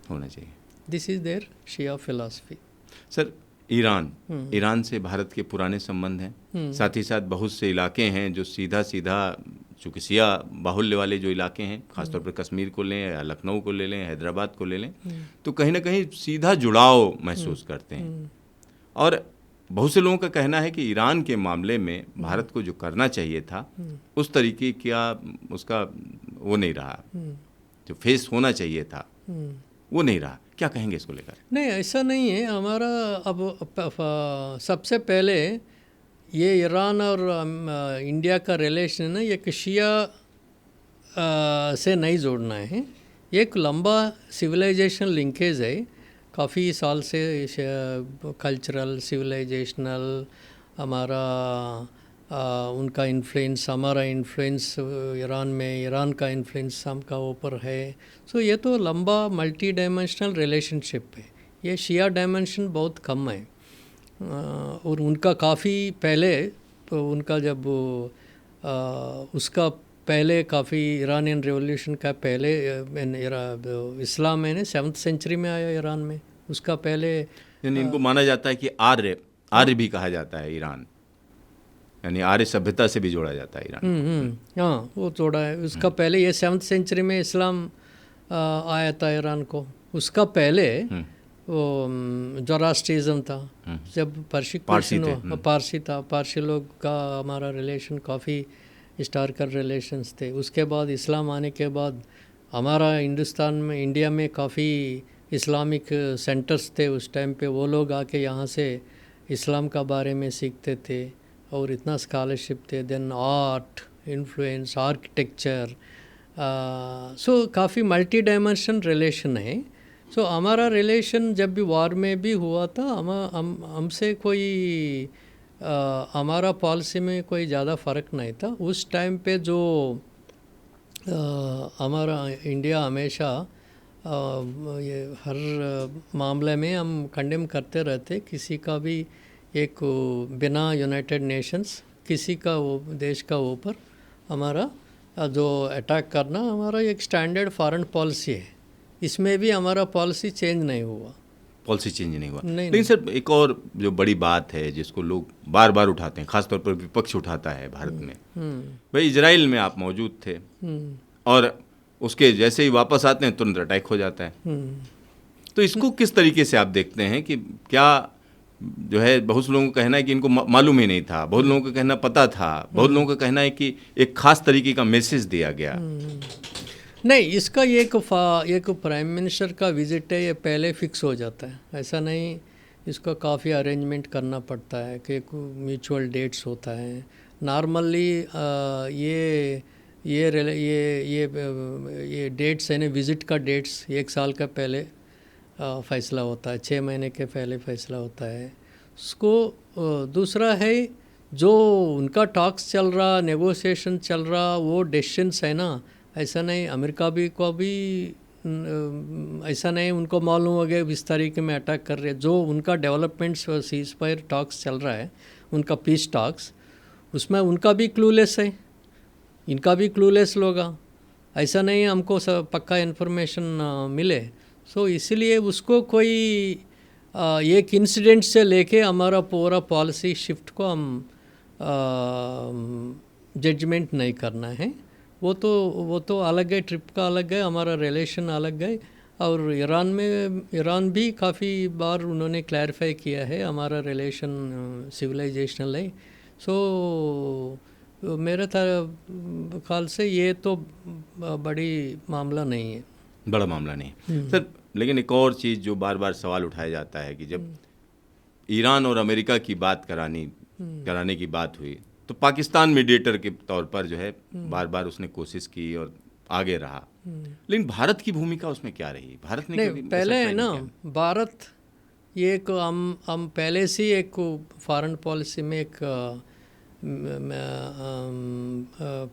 This is their Shia philosophy. Sir, Iran से भारत के पुराने संबंध हैं, साथ ही साथ बहुत से इलाके हैं जो सीधा चूँकि शिया बाहुल्य वाले जो इलाके हैं, खासतौर पर कश्मीर को लें या लखनऊ को ले लें, हैदराबाद को ले लें, तो कहीं ना कहीं सीधा जुड़ाव महसूस करते हैं। और बहुत से लोगों का कहना है कि ईरान के मामले में भारत को जो करना चाहिए था उस तरीके का उसका वो नहीं रहा, जो फेस होना चाहिए था वो नहीं रहा। क्या कहेंगे इसको लेकर? नहीं, ऐसा नहीं है। हमारा अब सबसे पहले ये ईरान और इंडिया का रिलेशन है, एक शिया से नहीं जोड़ना है। एक लंबा सिविलाइजेशन लिंकेज है, काफ़ी साल से कल्चरल सिविलाइजेशनल हमारा उनका इन्फ्लुएंस, हमारा इन्फ्लुएंस ईरान में, ईरान का इन्फ्लुएंस हम का ऊपर है। सो ये तो लंबा मल्टी डायमेंशनल रिलेशनशिप है। ये शिया डायमेंशन बहुत कम है। और उनका काफ़ी पहले उनका जब उसका पहले काफ़ी ईरानियन रेवोल्यूशन का पहले इस्लाम है ना 7th सेंचुरी में आया ईरान में, उसका पहले यानी इनको माना जाता है कि आर्य भी कहा जाता है ईरान, यानी आर्य सभ्यता से भी जोड़ा जाता है ईरान। हाँ वो जोड़ा है। उसका पहले ये 7th सेंचुरी में इस्लाम आया था ईरान को। उसका पहले वो जोरास्ट्रिज्म था, जब पर्सिक्यूशन पारसी था, पारसी लोग का हमारा रिलेशन काफ़ी हिस्टोरिकल रिलेशंस थे। उसके बाद इस्लाम आने के बाद हमारा हिंदुस्तान में, इंडिया में काफ़ी इस्लामिक सेंटर्स थे उस टाइम पे। वो लोग आके यहाँ से इस्लाम का बारे में सीखते थे और इतना स्कॉलरशिप थे। देन आर्ट इन्फ्लुएंस, आर्किटेक्चर, सो काफ़ी मल्टी डायमेंशन रिलेशन है। सो हमारा रिलेशन जब भी वॉर में भी हुआ था, हमसे कोई हमारा पॉलिसी में कोई ज़्यादा फ़र्क नहीं था उस टाइम पे। जो हमारा इंडिया हमेशा ये हर मामले में हम कंडेम करते रहते, किसी का भी एक बिना यूनाइटेड नेशंस किसी का वो देश का ऊपर हमारा जो अटैक करना हमारा एक स्टैंडर्ड फॉरेन पॉलिसी है। इसमें भी हमारा पॉलिसी चेंज नहीं हुआ। पॉलिसी चेंज नहीं हुआ। लेकिन सर एक और जो बड़ी बात है जिसको लोग बार बार उठाते हैं, खासतौर पर विपक्ष उठाता है भारत में, भाई इजराइल में आप मौजूद थे और उसके जैसे ही वापस आते हैं तुरंत अटैक हो जाता है। तो इसको किस तरीके से आप देखते हैं कि क्या जो है, बहुत लोगों का कहना है कि इनको मालूम ही नहीं था, बहुत लोगों का कहना पता था, बहुत लोगों का कहना है कि एक खास तरीके का मैसेज दिया गया। नहीं, इसका एक प्राइम मिनिस्टर का विजिट है, ये पहले फिक्स हो जाता है, ऐसा नहीं। इसका काफ़ी अरेंजमेंट करना पड़ता है कि म्यूचुअल डेट्स होता है नॉर्मली। ये डेट्स है ना, विज़िट का डेट्स 1 साल का पहले फ़ैसला होता है, 6 महीने के पहले फ़ैसला होता है उसको। दूसरा है जो उनका टॉक्स चल रहा, नेगोशिएशन चल रहा, वो डिसीजंस है ना। ऐसा नहीं अमेरिका भी को भी ऐसा नहीं उनको मालूम हो गया इस तरीके में अटैक कर रहे। जो उनका डेवलपमेंट्स सीज फायर टॉक्स चल रहा है, उनका पीस टॉक्स, उसमें उनका भी क्लूलेस है, इनका भी क्लूलेस लोगा। ऐसा नहीं हमको पक्का इन्फॉर्मेशन मिले। सो इसलिए उसको कोई एक इंसिडेंट से लेके हमारा पूरा पॉलिसी शिफ्ट को हम जजमेंट नहीं करना है। वो तो अलग है, ट्रिप का अलग है, हमारा रिलेशन अलग है। और ईरान भी काफ़ी बार उन्होंने क्लैरिफाई किया है हमारा रिलेशन सिविलाइजेशनल है। सो मेरे ख्याल से ये तो बड़ी मामला नहीं है, बड़ा मामला नहीं है सर। लेकिन एक और चीज़ जो बार बार सवाल उठाया जाता है कि जब ईरान और अमेरिका की बात कराने की बात हुई तो पाकिस्तान मीडिएटर के तौर पर जो है बार बार उसने कोशिश की और आगे रहा। लेकिन भारत की भूमिका उसमें क्या रही? भारत ने नहीं, पहले है ना भारत ये एक हम पहले से एक फॉरेन पॉलिसी में एक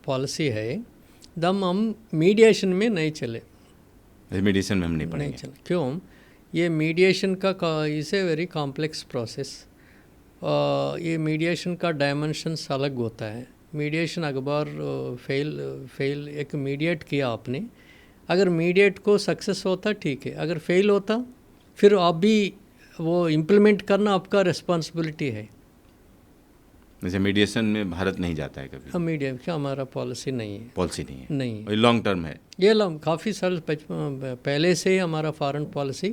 पॉलिसी है, दम हम मीडिएशन में नहीं चले। मीडिएशन में हम नहीं चले क्यों? ये मीडिएशन का is a very complex process. ये मीडिएशन का डायमेंशंस अलग होता है। मीडिएशन अखबार फेल एक मीडिएट किया आपने, अगर मीडिएट को सक्सेस होता ठीक है, अगर फेल होता फिर आप भी वो इम्प्लीमेंट करना आपका रिस्पॉन्सिबिलिटी है। जैसे मीडिएशन में भारत नहीं जाता है कभी? मीडिएशन का हमारा पॉलिसी नहीं है। पॉलिसी नहीं है, नहीं, लॉन्ग टर्म है ये काफ़ी साल पहले से ही हमारा फॉरेन पॉलिसी।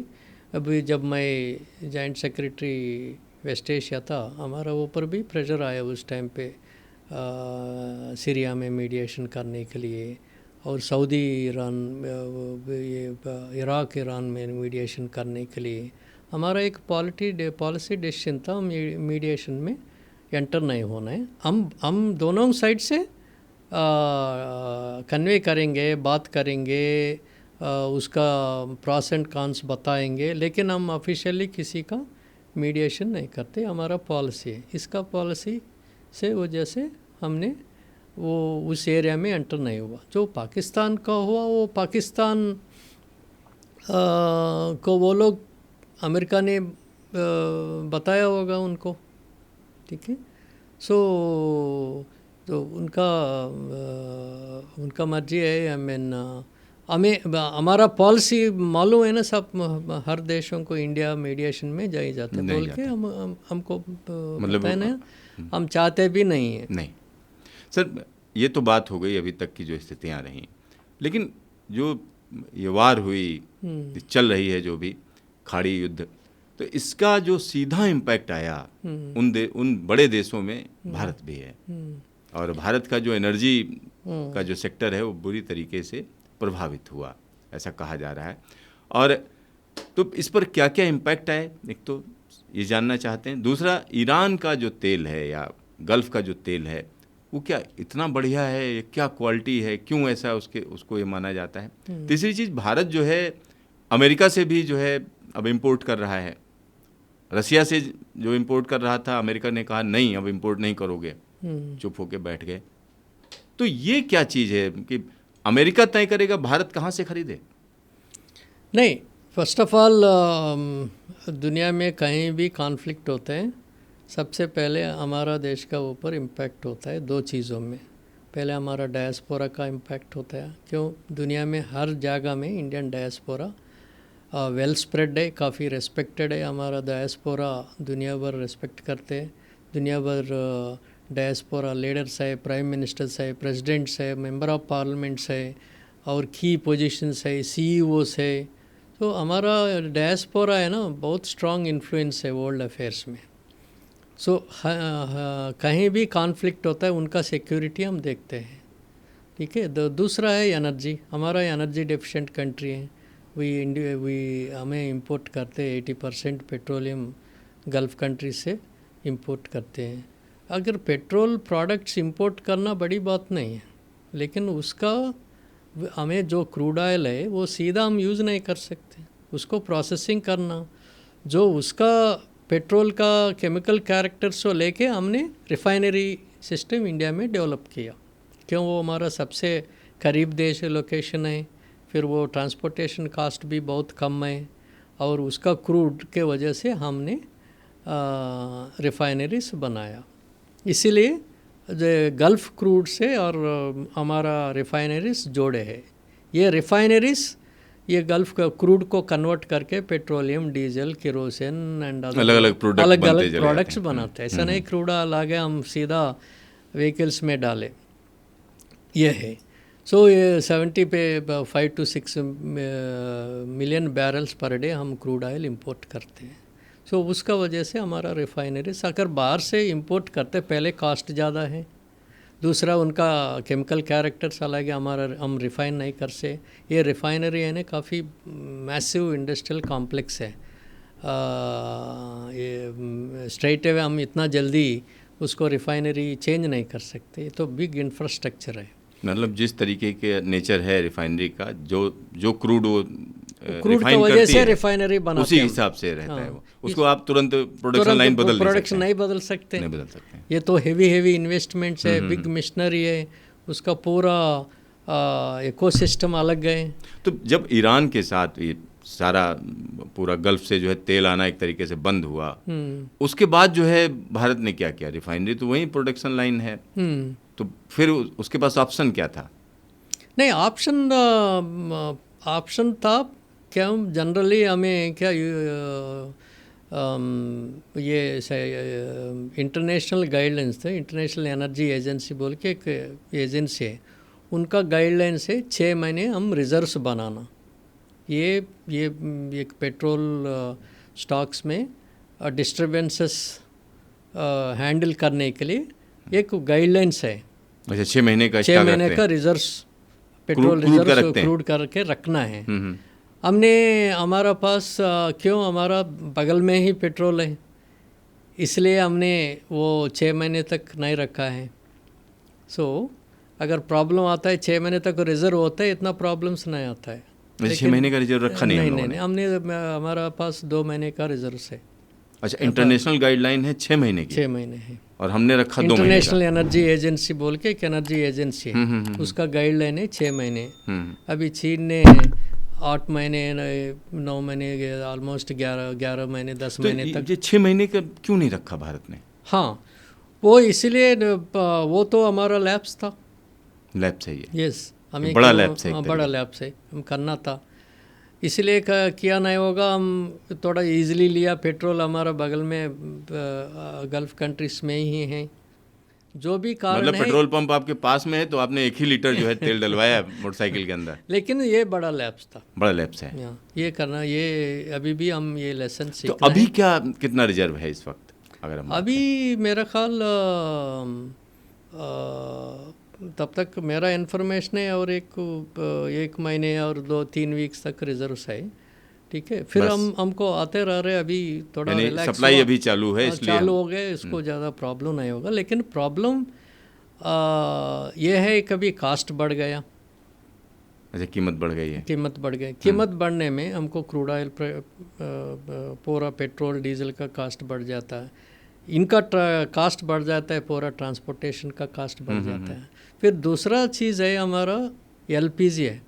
अभी जब मैं जॉइंट सेक्रेटरी वेस्ट एशिया था, हमारा ऊपर भी प्रेशर आया उस टाइम पे सीरिया में मीडिएशन करने के लिए, और सऊदी ईरान ये इराक ईरान में मीडिएशन करने के लिए। हमारा एक पॉलिसी डिसीजन था मीडिएशन में एंटर नहीं होना है। हम दोनों साइड से कन्वे करेंगे, बात करेंगे, उसका प्रॉस एंड कॉन्स बताएंगे, लेकिन हम ऑफिशियली किसी का मीडिएशन नहीं करते, हमारा पॉलिसी है। इसका पॉलिसी से वजह से हमने वो उस एरिया में एंटर नहीं हुआ। जो पाकिस्तान का हुआ वो पाकिस्तान को वो लोग अमेरिका ने बताया होगा उनको, ठीक है। सो तो उनका मर्जी है। आई मीन हमें हमारा पॉलिसी मालूम है ना, सब हर देशों को इंडिया मीडिएशन में जाई जाता है बोल के हमको मतलब पता है, हम चाहते भी नहीं है। नहीं सर, ये तो बात हो गई अभी तक की जो स्थितियाँ रहीं, लेकिन जो ये वार हुई, चल रही है जो भी खाड़ी युद्ध, तो इसका जो सीधा इम्पैक्ट आया उन बड़े देशों में भारत भी है, और भारत का जो एनर्जी का जो सेक्टर है वो बुरी तरीके से प्रभावित हुआ, ऐसा कहा जा रहा है। और तो इस पर क्या क्या इम्पैक्ट आए, एक तो ये जानना चाहते हैं। दूसरा, ईरान का जो तेल है या गल्फ़ का जो तेल है वो क्या इतना बढ़िया है, ये क्या क्वालिटी है, क्यों ऐसा उसको ये माना जाता है। तीसरी चीज़, भारत जो है अमेरिका से भी जो है अब इम्पोर्ट कर रहा है। रसिया से जो इम्पोर्ट कर रहा था, अमेरिका ने कहा नहीं अब इम्पोर्ट नहीं करोगे, चुप होके बैठ गए। तो ये क्या चीज़ है कि अमेरिका तय करेगा भारत कहाँ से खरीदे? नहीं, फर्स्ट ऑफ ऑल दुनिया में कहीं भी कॉन्फ्लिक्ट होते हैं, सबसे पहले हमारा देश का ऊपर इम्पैक्ट होता है दो चीज़ों में। पहले हमारा डायस्पोरा का इम्पैक्ट होता है, क्यों दुनिया में हर जगह में इंडियन डायस्पोरा वेल स्प्रेड है, काफ़ी रेस्पेक्टेड है। हमारा डायस्पोरा दुनिया भर रेस्पेक्ट करते हैं। दुनिया भर डायस्पोरा लीडर्स है, प्राइम मिनिस्टर्स है, प्रेसिडेंट्स है, मेंबर ऑफ पार्लियामेंट्स है, और की पोजीशंस है, सीईओस है। तो हमारा डायस्पोरा है ना, बहुत स्ट्रॉन्ग इन्फ्लुएंस है वर्ल्ड अफेयर्स में। सो कहीं भी कॉन्फ्लिक्ट होता है उनका सिक्योरिटी हम देखते हैं, ठीक है। दूसरा है एनर्जी, हमारा एनर्जी डेफिशिएंट कंट्री है। हमें इंपोर्ट करते हैं 80% पेट्रोलियम गल्फ़ कंट्री से इंपोर्ट करते हैं। अगर पेट्रोल प्रोडक्ट्स इंपोर्ट करना बड़ी बात नहीं है, लेकिन उसका हमें जो क्रूड ऑयल है वो सीधा हम यूज़ नहीं कर सकते, उसको प्रोसेसिंग करना, जो उसका पेट्रोल का केमिकल कैरेक्टर्स को लेके हमने रिफाइनरी सिस्टम इंडिया में डेवलप किया, क्यों वो हमारा सबसे करीब देश लोकेशन है, फिर वो ट्रांसपोर्टेशन कास्ट भी बहुत कम है, और उसका क्रूड के वजह से हमने रिफाइनरीज बनाया। इसीलिए गल्फ़ क्रूड से और हमारा रिफाइनरीज जोड़े हैं। ये रिफाइनरीज ये गल्फ़ का क्रूड को कन्वर्ट करके पेट्रोलियम, डीजल, केरोसिन एंड अलग अलग प्रोडक्ट्स बनाते हैं। ऐसा नहीं क्रूड लागे हम सीधा व्हीकल्स में डालें, ये है। सो ये 70 पे 5 to 6 million barrels per day हम क्रूड ऑयल इंपोर्ट करते हैं। सो उसका वजह से हमारा रिफाइनरीज अगर बाहर से इंपोर्ट करते, पहले कॉस्ट ज़्यादा है, दूसरा उनका केमिकल कैरेक्टर्स अलग है, हमारा हम रिफ़ाइन नहीं कर से। ये रिफाइनरी है ना काफ़ी मैसिव इंडस्ट्रियल कॉम्प्लेक्स है, ये स्ट्रेट अवे हम इतना जल्दी उसको रिफाइनरी चेंज नहीं कर सकते, तो बिग इंफ्रास्ट्रक्चर है। मतलब जिस तरीके के नेचर है रिफाइनरी का, जो क्रूड की वजह से रिफाइनरी बनाते उसी हिसाब से रहता है वो। उसको आप तुरंत प्रोडक्शन लाइन नहीं बदल सकते। ये तो हेवी इन्वेस्टमेंट्स है, बिग मिशनरी है, उसका पूरा इकोसिस्टम अलग है। तो जब ईरान के साथ ये सारा पूरा गल्फ से जो है तेल आना एक तरीके से बंद हुआ, उसके बाद जो है भारत ने क्या किया? रिफाइनरी तो वही प्रोडक्शन लाइन है, तो फिर उसके पास ऑप्शन क्या था? नहीं, ऑप्शन था क्या, जनरली हमें क्या ये इंटरनेशनल गाइडलाइंस थे। इंटरनेशनल एनर्जी एजेंसी बोल के एक एजेंसी है, उनका गाइडलाइंस है 6 महीने हम रिजर्व्स बनाना। ये एक पेट्रोल स्टॉक्स में डिस्टर्बेंसेस हैंडल करने के लिए एक गाइडलाइंस है। अच्छा, 6 महीने का रिजर्व्स, पेट्रोल रिजर्व क्रूड करके रखना है। हमने हमारा पास क्यों, हमारा बगल में ही पेट्रोल है, इसलिए हमने वो 6 महीने तक नहीं रखा है। सो अगर प्रॉब्लम आता है 6 महीने तक रिजर्व होता है, इतना प्रॉब्लम्स नहीं आता है। 6 महीने का रिजर्व रखा नहीं? नहीं, हमने हमारा पास 2 महीने का रिजर्व है। अच्छा, इंटरनेशनल गाइडलाइन है 6 महीने की? 6 महीने है, और हमने रखा 2 महीने का। इंटरनेशनल एनर्जी एजेंसी बोल के एक एनर्जी एजेंसी है, उसका गाइडलाइन है 6 महीने। अभी चीन ने 8 महीने, 9 महीने, ऑलमोस्ट 11 महीने, 10 महीने तक। ये 6 महीने का क्यों नहीं रखा भारत ने? हाँ, वो इसीलिए वो तो हमारा लैब्स था। लैब से ही है। यस, हमें बड़ा लैब से एक बड़ा तरीके। लैब से हम करना था, इसलिए किया नहीं होगा। हम थोड़ा इजीली लिया, पेट्रोल हमारा बगल में गल्फ कंट्रीज में ही है, जो भी कारण मतलब है। पेट्रोल पंप आपके पास में है तो आपने एक ही लीटर जो है तेल डलवाया मोटरसाइकिल के अंदर। लेकिन ये बड़ा लैब्स था। बड़ा लैब से है। ये करना, ये अभी भी हम ये लेसन तो सीख रहे अभी हैं। क्या कितना रिजर्व है इस वक्त अगर हम बात अभी मेरा ख्याल तब तक मेरा इन्फॉर्मेशन है, और एक महीने और 2-3 वीक्स तक रिजर्व्स है, ठीक है। फिर बस। हमको आते रह रहे, अभी थोड़ा यानी रिलैक्स सप्लाई अभी चालू है इसलिए चालू हो गए, इसको ज़्यादा प्रॉब्लम नहीं होगा। लेकिन प्रॉब्लम ये है, कभी कास्ट बढ़ गया, अच्छा कीमत बढ़ गई है। कीमत बढ़ गई। कीमत बढ़ने में हमको क्रूड ऑयल पूरा पेट्रोल डीजल का कास्ट बढ़ जाता है, इनका कास्ट बढ़ जाता है, पूरा ट्रांसपोर्टेशन का कास्ट बढ़ जाता है। फिर दूसरा चीज़ है हमारा एलपीजी है,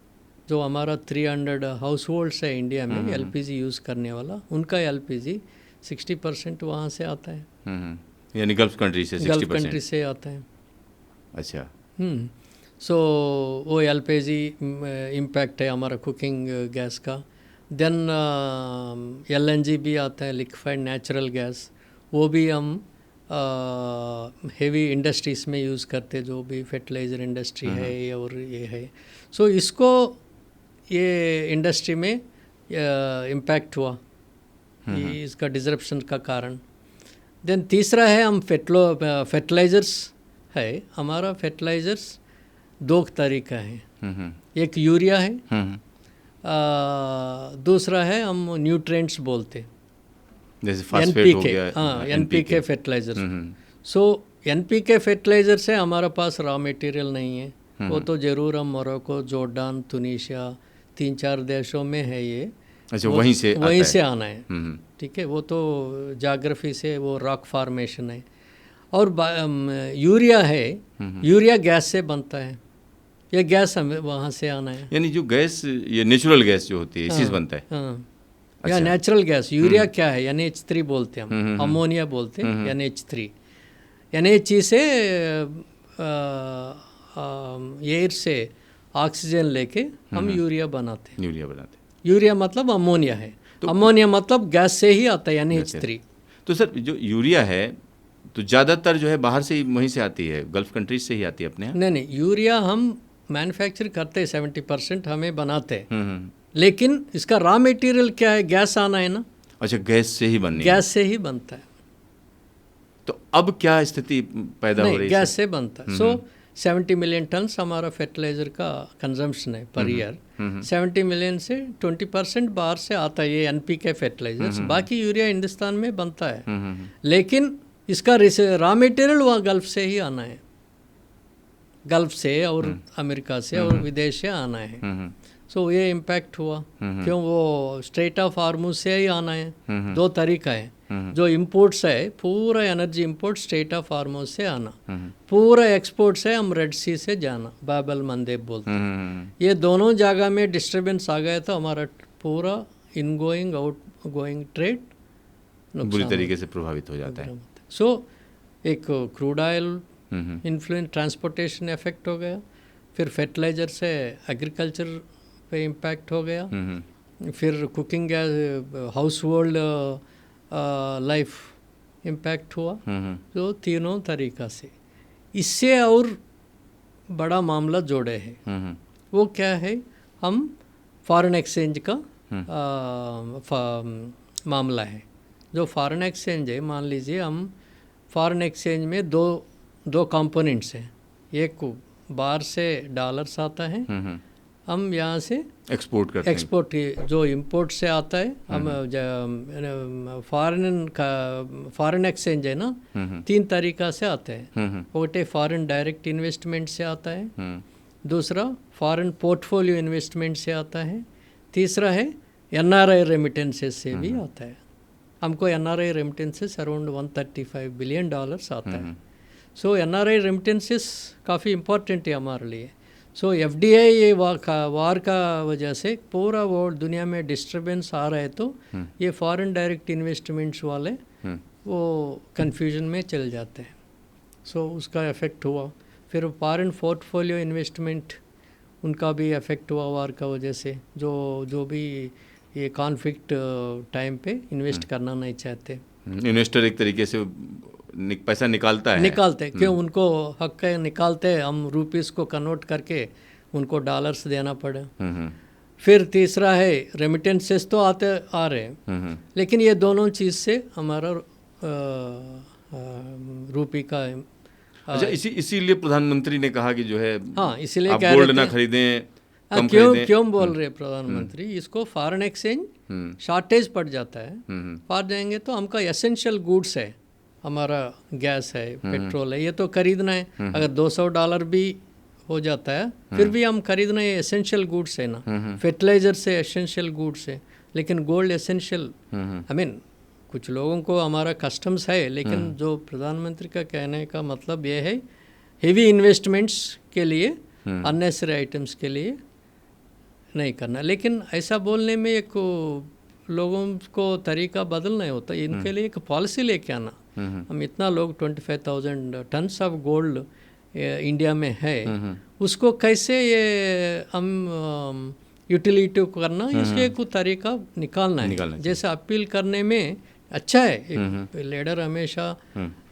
जो हमारा 300 हाउस होल्ड्स है इंडिया में एलपीजी यूज़ करने वाला, उनका एलपीजी 60% वहाँ से आता है। यानी गल्फ कंट्री से 60%। गल्फ कंट्री से आता है। अच्छा। सो वो एलपीजी इम्पैक्ट है हमारा कुकिंग गैस का। देन एलएनजी भी आता है, लिक्विफाइड नेचुरल गैस, वो भी हम हेवी इंडस्ट्रीज़ में यूज़ करते, जो भी फर्टिलाइज़र इंडस्ट्री है और ये है। सो इसको ये इंडस्ट्री में इम्पैक्ट हुआ, ये इसका डिसरप्शन का कारण। देन तीसरा है हम फर्टिलाइज़र्स है, हमारा फर्टिलाइज़र्स 2 तरीका है, एक यूरिया है, दूसरा है हम न्यूट्रिएंट्स बोलते, जैसे फास्फेट हो गया। हाँ, एनपीके फर्टिलाइजर। सो एनपीके फर्टिलाइजर से हमारा पास रॉ मटेरियल नहीं है, वो तो ज़रूर हम मोरक्को, जॉर्डन, तुनीशिया 3-4 देशों में है ये। अच्छा, वहीं से आना है, ठीक है। वो तो जाग्राफी से, वो रॉक फॉर्मेशन है। और यूरिया है, यूरिया गैस से बनता है, ये गैस हमें वहाँ से आना है। यानी जो गैस, ये नेचुरल गैस जो होती है इसी से बनता है। हाँ, या नेचुरल गैस। यूरिया क्या है, NH3 बोलते हैं हम, अमोनिया बोलते हैं, NH3। NH से एयर से ऑक्सीजन लेके हम यूरिया बनाते हैं। यूरिया मतलब अमोनिया है, तो अमोनिया मतलब गैस से ही आता है, NH3। तो सर जो यूरिया है तो ज़्यादातर जो है बाहर से ही, वहीं से आती है, गल्फ कंट्रीज से ही आती है अपने यहाँ? नहीं, यूरिया हम मैन्युफैक्चर करते हैं, 70% हमें बनाते हैं। लेकिन इसका रॉ मटेरियल क्या है, गैस आना है ना। अच्छा, गैस से ही बननी है। गैस से ही बनता है। तो अब क्या स्थिति पैदा हो रही है? गैस से बनता है। सो 70 मिलियन टन्स हमारा फर्टिलाइजर का कंजम्पशन है पर ईयर। 70 मिलियन से 20% बाहर से आता है, ये एनपीके फर्टिलाइजर्स। बाकी यूरिया हिंदुस्तान में बनता है, लेकिन इसका रॉ मटेरियल वहाँ गल्फ से ही आना है, गल्फ से और अमेरिका से और विदेश से आना है। सो ये इम्पैक्ट हुआ, क्यों, वो स्ट्रेट ऑफ हार्मूज से ही आना है। 2 तरीका है, जो इंपोर्ट्स है, पूरा energy import straight of Hormuz से आना, पूरा एक्सपोर्ट्स है हम रेड सी से जाना, बाबल मंदेब बोलते हैं। ये दोनों जगह में डिस्टर्बेंस आ गया तो हमारा पूरा in going out going trade बुरी तरीके से प्रभावित हो जाता है। सो एक crude oil influence, transportation effect हो गया, फिर फर्टिलाइजर से एग्रीकल्चर पे इम्पैक्ट हो गया, फिर cooking gas, house hold life impact हुआ। तो तीनों तरीका से। इससे और बड़ा मामला जोड़े हैं, वो क्या है, हम फॉरेन एक्सचेंज का मामला है। जो फॉरेन एक्सचेंज है, मान लीजिए हम फॉरेन एक्सचेंज में दो कंपोनेंट्स हैं, एक बाहर से डॉलर्स आता है, हम यहाँ से एक्सपोर्ट करते हैं। एक्सपोर्ट जो इंपोर्ट से आता है, हम फॉरेन एक्सचेंज है ना, 3 तरीका से आता है। एक फॉरेन डायरेक्ट इन्वेस्टमेंट से आता है, दूसरा फॉरेन पोर्टफोलियो इन्वेस्टमेंट से आता है, तीसरा है NRI रेमिटेंसेस से भी आता है। हमको NRI रेमिटेंसेस अराउंड $135 बिलियन आता है। सो NRI रेमिटेंसेस काफ़ी इम्पोर्टेंट है हमारे लिए। सो FDI ये वार का वजह से पूरा वर्ल्ड दुनिया में डिस्टर्बेंस आ रहा है, तो ये फॉरेन डायरेक्ट इन्वेस्टमेंट्स वाले वो कन्फ्यूजन में चल जाते हैं। सो उसका इफ़ेक्ट हुआ। फिर फॉरेन पोर्टफोलियो इन्वेस्टमेंट उनका भी इफ़ेक्ट हुआ वार का वजह से, जो भी ये कॉन्फ्लिक्ट टाइम पे इन्वेस्ट करना नहीं चाहते। इन्वेस्टर एक तरीके से पैसा निकालता है, क्यों उनको हक है, निकालते हम रुपीस को कन्वर्ट करके उनको डॉलर्स देना पड़े। फिर तीसरा है रेमिटेंसेस तो आ रहे हैं, लेकिन ये दोनों चीज़ से हमारा रुपये का अच्छा, इसीलिए प्रधानमंत्री ने कहा कि जो है हाँ, इसीलिए आप गोल्ड ना खरीदें, कम खरीदें। क्यों बोल रहे प्रधानमंत्री, इसको फॉरेन एक्सचेंज शॉर्टेज पड़ जाता है, पार जाएंगे तो हमका एसेंशियल गुड्स है, हमारा गैस है, पेट्रोल है, ये तो खरीदना है। अगर $200 भी हो जाता है फिर भी हम खरीदना है, एसेंशियल गुड्स है ना। फर्टिलाइजर से एसेंशियल गुड्स है, लेकिन गोल्ड एसेंशियल, आई मीन कुछ लोगों को हमारा कस्टम्स है, लेकिन जो प्रधानमंत्री का कहने का मतलब ये है हेवी इन्वेस्टमेंट्स के लिए, अननेसेसरी आइटम्स के लिए नहीं करना। लेकिन ऐसा बोलने में एक लोगों को तरीका बदलना होता है, इनके लिए एक पॉलिसी लेके आना। हम इतना लोग 25,000 टन्स ऑफ गोल्ड इंडिया में है, उसको कैसे ये हम यूटिलिटी करना, इसके एक तरीका निकालना है। जैसे अपील करने में अच्छा है, एक लीडर हमेशा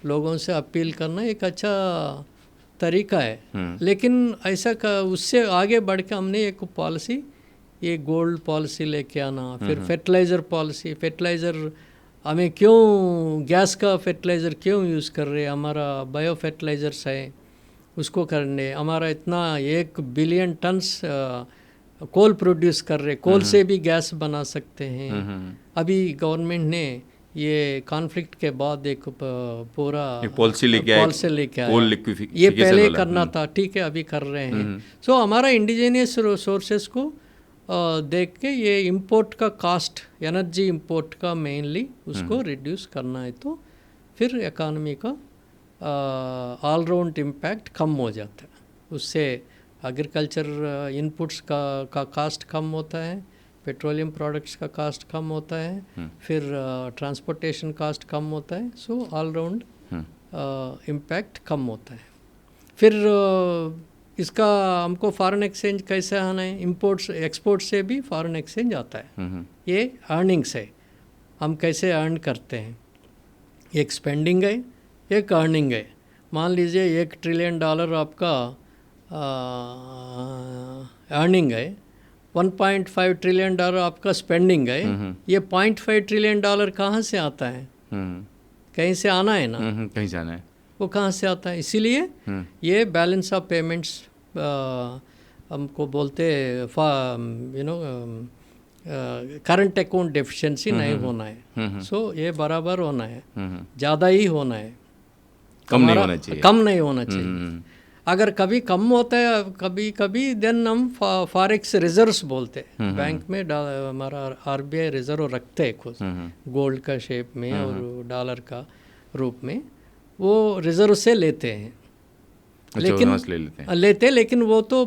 लोगों से अपील करना एक अच्छा तरीका है, लेकिन ऐसा उससे आगे बढ़ के हमने एक पॉलिसी, ये गोल्ड पॉलिसी लेके आना। फिर फर्टिलाइज़र पॉलिसी, फर्टिलाइज़र हमें क्यों गैस का फर्टिलाइज़र क्यों यूज़ कर रहे हैं, हमारा बायो फर्टिलाइज़र्स है उसको करने, हमारा इतना 1 बिलियन टन्स कोल प्रोड्यूस कर रहे, कोल से भी गैस बना सकते हैं। अभी गवर्नमेंट ने ये कॉन्फ्लिक्ट के बाद एक पूरा पॉलिसी लेके आया, ये पहले करना था, ठीक है अभी कर रहे हैं। सो हमारा इंडिजिनियस रिसोर्सेज को देख के ये इंपोर्ट का कास्ट, एनर्जी इंपोर्ट का मेनली उसको रिड्यूस करना है, तो फिर इकानमी का ऑल राउंड इम्पैक्ट कम हो जाता है। उससे एग्रीकल्चर इनपुट्स का कास्ट कम होता है, पेट्रोलियम प्रोडक्ट्स का कास्ट कम होता है, फिर ट्रांसपोर्टेशन कास्ट कम होता है। सो ऑल राउंड इम्पैक्ट कम होता है। फिर इसका हमको फॉरेन एक्सचेंज कैसे आना है, इंपोर्ट्स एक्सपोर्ट से भी फॉरेन एक्सचेंज आता है। ये अर्निंग्स है, हम कैसे अर्न करते हैं, एक स्पेंडिंग है, एक अर्निंग है। मान लीजिए $1 ट्रिलियन आपका अर्निंग है, $1.5 ट्रिलियन आपका स्पेंडिंग है। ये $0.5 ट्रिलियन कहाँ से आता है, कहीं से आना है ना, कहीं से आना है, वो कहाँ से आता है। इसीलिए ये बैलेंस ऑफ पेमेंट्स हमको बोलते करंट अकाउंट डेफिशिएंसी नहीं होना है। सो ये बराबर होना है, ज़्यादा ही होना है, कम नहीं होना चाहिए, कम नहीं होना चाहिए। अगर कभी कम होता है कभी कभी, देन हम फॉरेक्स रिजर्व्स बोलते हैं। बैंक में हमारा RBI रिजर्व रखते हैं खुद, गोल्ड का शेप में और डॉलर का रूप में, वो रिजर्व से लेते हैं। लेकिन वो तो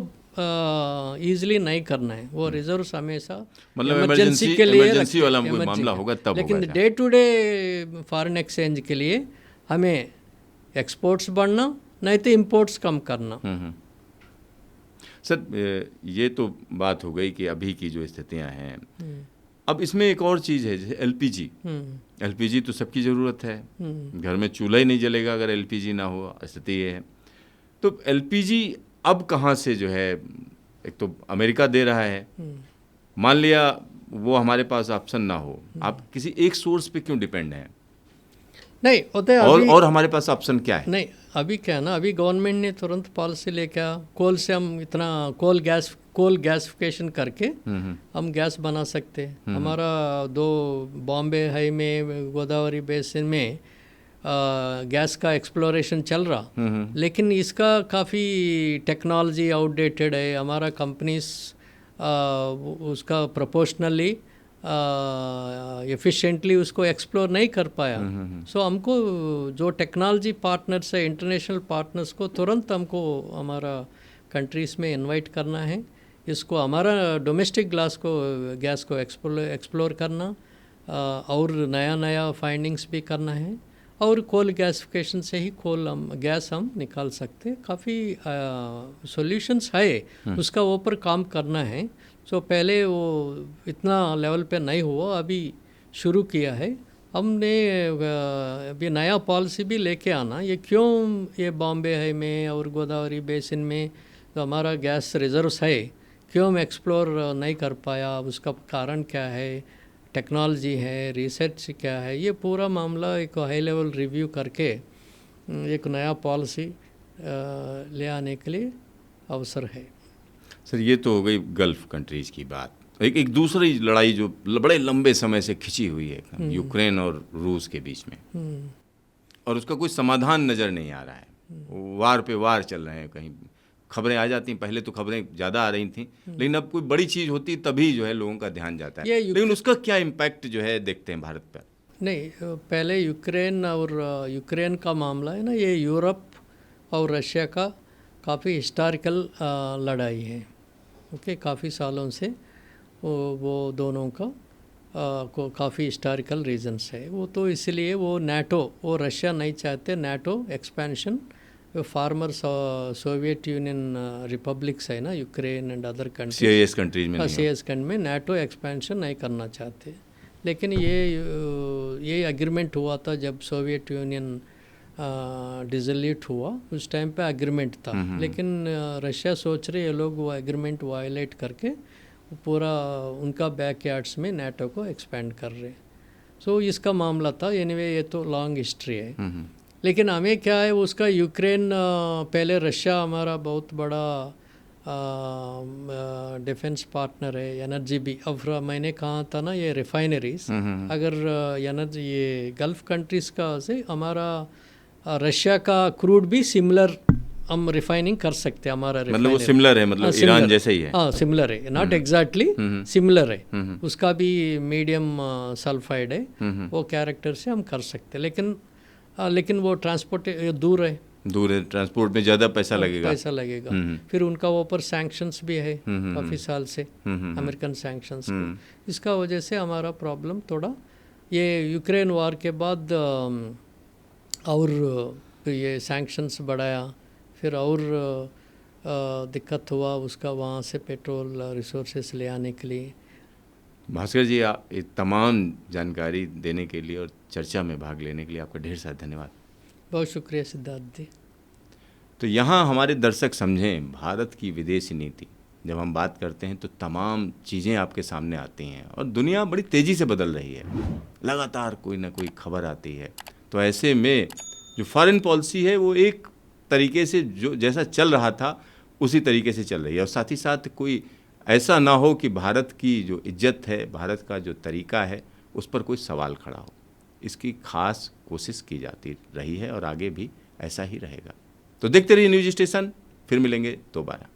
ईजिली नहीं करना है, वो रिजर्व हमेशा मतलब इमरजेंसी के लिए वाला कोई मामला होगा तब। लेकिन day to day foreign exchange के लिए हमें एक्सपोर्ट्स बढ़ना, नहीं तो इंपोर्ट्स कम करना। सर ये तो बात हो गई कि अभी की जो स्थितियां हैं। अब इसमें एक और चीज़ है, जैसे LPG तो सबकी ज़रूरत है, घर में चूल्हा ही नहीं जलेगा अगर LPG ना हो, स्थिति ये है। तो LPG अब कहाँ से जो है, एक तो अमेरिका दे रहा है, मान लिया वो हमारे पास ऑप्शन ना हो, आप किसी एक सोर्स पे क्यों डिपेंड हैं? नहीं होते और हमारे पास ऑप्शन क्या है? नहीं, अभी क्या है ना, अभी गवर्नमेंट ने तुरंत पॉलिसी लेके आ, कोल से हम इतना कोल गैसिफिकेशन करके हम गैस बना सकते हैं। हमारा 2 बॉम्बे हाई में, गोदावरी बेसिन में गैस का एक्सप्लोरेशन चल रहा, लेकिन इसका काफ़ी टेक्नोलॉजी आउटडेटेड है। हमारा कंपनीज उसका प्रोपोर्शनली एफिशिएंटली उसको एक्सप्लोर नहीं कर पाया। सो हमको जो टेक्नोलॉजी पार्टनर्स है, इंटरनेशनल पार्टनर्स को तुरंत हमको हमारा कंट्रीज़ में इनवाइट करना है। इसको हमारा डोमेस्टिक गैस को एक्सप्लोर करना और नया फाइंडिंग्स भी करना है। और कोल गैसिफिकेशन से ही गैस हम निकाल सकते हैं। काफ़ी सॉल्यूशंस है, उसका ऊपर काम करना है। सो पहले वो इतना लेवल पे नहीं हुआ, अभी शुरू किया है हमने। अभी नया पॉलिसी भी लेके आना, ये क्यों ये बॉम्बे है में और गोदावरी बेसिन में जो हमारा गैस रिजर्व्स है क्यों हम एक्सप्लोर नहीं कर पाया, उसका कारण क्या है, टेक्नोलॉजी है, रिसर्च क्या है, ये पूरा मामला एक हाई लेवल रिव्यू करके एक नया पॉलिसी ले आने के लिए अवसर है। सर ये तो हो गई गल्फ़ कंट्रीज़ की बात। एक दूसरी लड़ाई जो बड़े लंबे समय से खिंची हुई है यूक्रेन और रूस के बीच में, और उसका कोई समाधान नज़र नहीं आ रहा है। वार पे वार चल रहे हैं, कहीं खबरें आ जाती हैं, पहले तो खबरें ज़्यादा आ रही थी, लेकिन अब कोई बड़ी चीज़ होती तभी जो है लोगों का ध्यान जाता है। लेकिन उसका क्या इम्पैक्ट जो है देखते हैं भारत पर? नहीं, पहले यूक्रेन का मामला है ना, ये यूरोप और रशिया का काफ़ी हिस्टोरिकल लड़ाई है। ओके, काफ़ी सालों से वो दोनों का को काफ़ी हिस्टोरिकल रीजंस है। वो तो इसलिए वो नाटो, वो रशिया नहीं चाहते NATO expansion. Farmer Soviet union republics है ना, Ukraine and other countries, CIS countries में सीआईएस कंट्री में नाटो एक्सपेंशन नहीं करना चाहते। लेकिन ये एग्रीमेंट हुआ था जब सोवियत यूनियन डिसोल्यूट हुआ, उस टाइम पे एग्रीमेंट था। लेकिन रशिया सोच रहे ये लोग वो एग्रीमेंट वायलेट करके पूरा उनका बैकयार्ड्स में नाटो को एक्सपेंड कर रहे। सो इसका मामला था। एनीवे ये तो लॉन्ग हिस्ट्री है। लेकिन हमें क्या है, उसका यूक्रेन पहले रशिया हमारा बहुत बड़ा डिफेंस पार्टनर है, एनर्जी भी। अब मैंने कहा था ना ये रिफाइनरीज, अगर एनर्जी ये गल्फ कंट्रीज का से हमारा रशिया का क्रूड भी सिमिलर हम रिफाइनिंग कर सकते हैं। हमारा मतलब वो सिमिलर है, मतलब ईरान जैसे ही है। हाँ, सिमिलर है, नॉट एग्जैक्टली सिमिलर है। उसका भी मीडियम सल्फाइड है, वो कैरेक्टर से हम कर सकते हैं। लेकिन वो ट्रांसपोर्ट दूर है, ट्रांसपोर्ट में ज़्यादा पैसा लगेगा। फिर उनका ऊपर सैंक्शंस भी है काफ़ी साल से, अमेरिकन सैंक्शंस। इसका वजह से हमारा प्रॉब्लम थोड़ा ये यूक्रेन वार के बाद और ये सैंक्शंस बढ़ाया, फिर और दिक्कत हुआ उसका, वहाँ से पेट्रोल रिसोर्सेस ले आने के लिए। भास्कर जी, आप ये तमाम जानकारी देने के लिए और चर्चा में भाग लेने के लिए आपका ढेर सारा धन्यवाद। बहुत शुक्रिया सिद्धार्थ जी। तो यहाँ हमारे दर्शक समझें, भारत की विदेशी नीति जब हम बात करते हैं तो तमाम चीज़ें आपके सामने आती हैं और दुनिया बड़ी तेज़ी से बदल रही है, लगातार कोई ना कोई खबर आती है। तो ऐसे में जो फॉरेन पॉलिसी है वो एक तरीके से जो जैसा चल रहा था उसी तरीके से चल रही है, और साथ ही साथ कोई ऐसा ना हो कि भारत की जो इज्जत है, भारत का जो तरीका है, उस पर कोई सवाल खड़ा हो। इसकी खास कोशिश की जाती रही है और आगे भी ऐसा ही रहेगा। तो देखते रहिए न्यूज़ स्टेशन, फिर मिलेंगे दोबारा।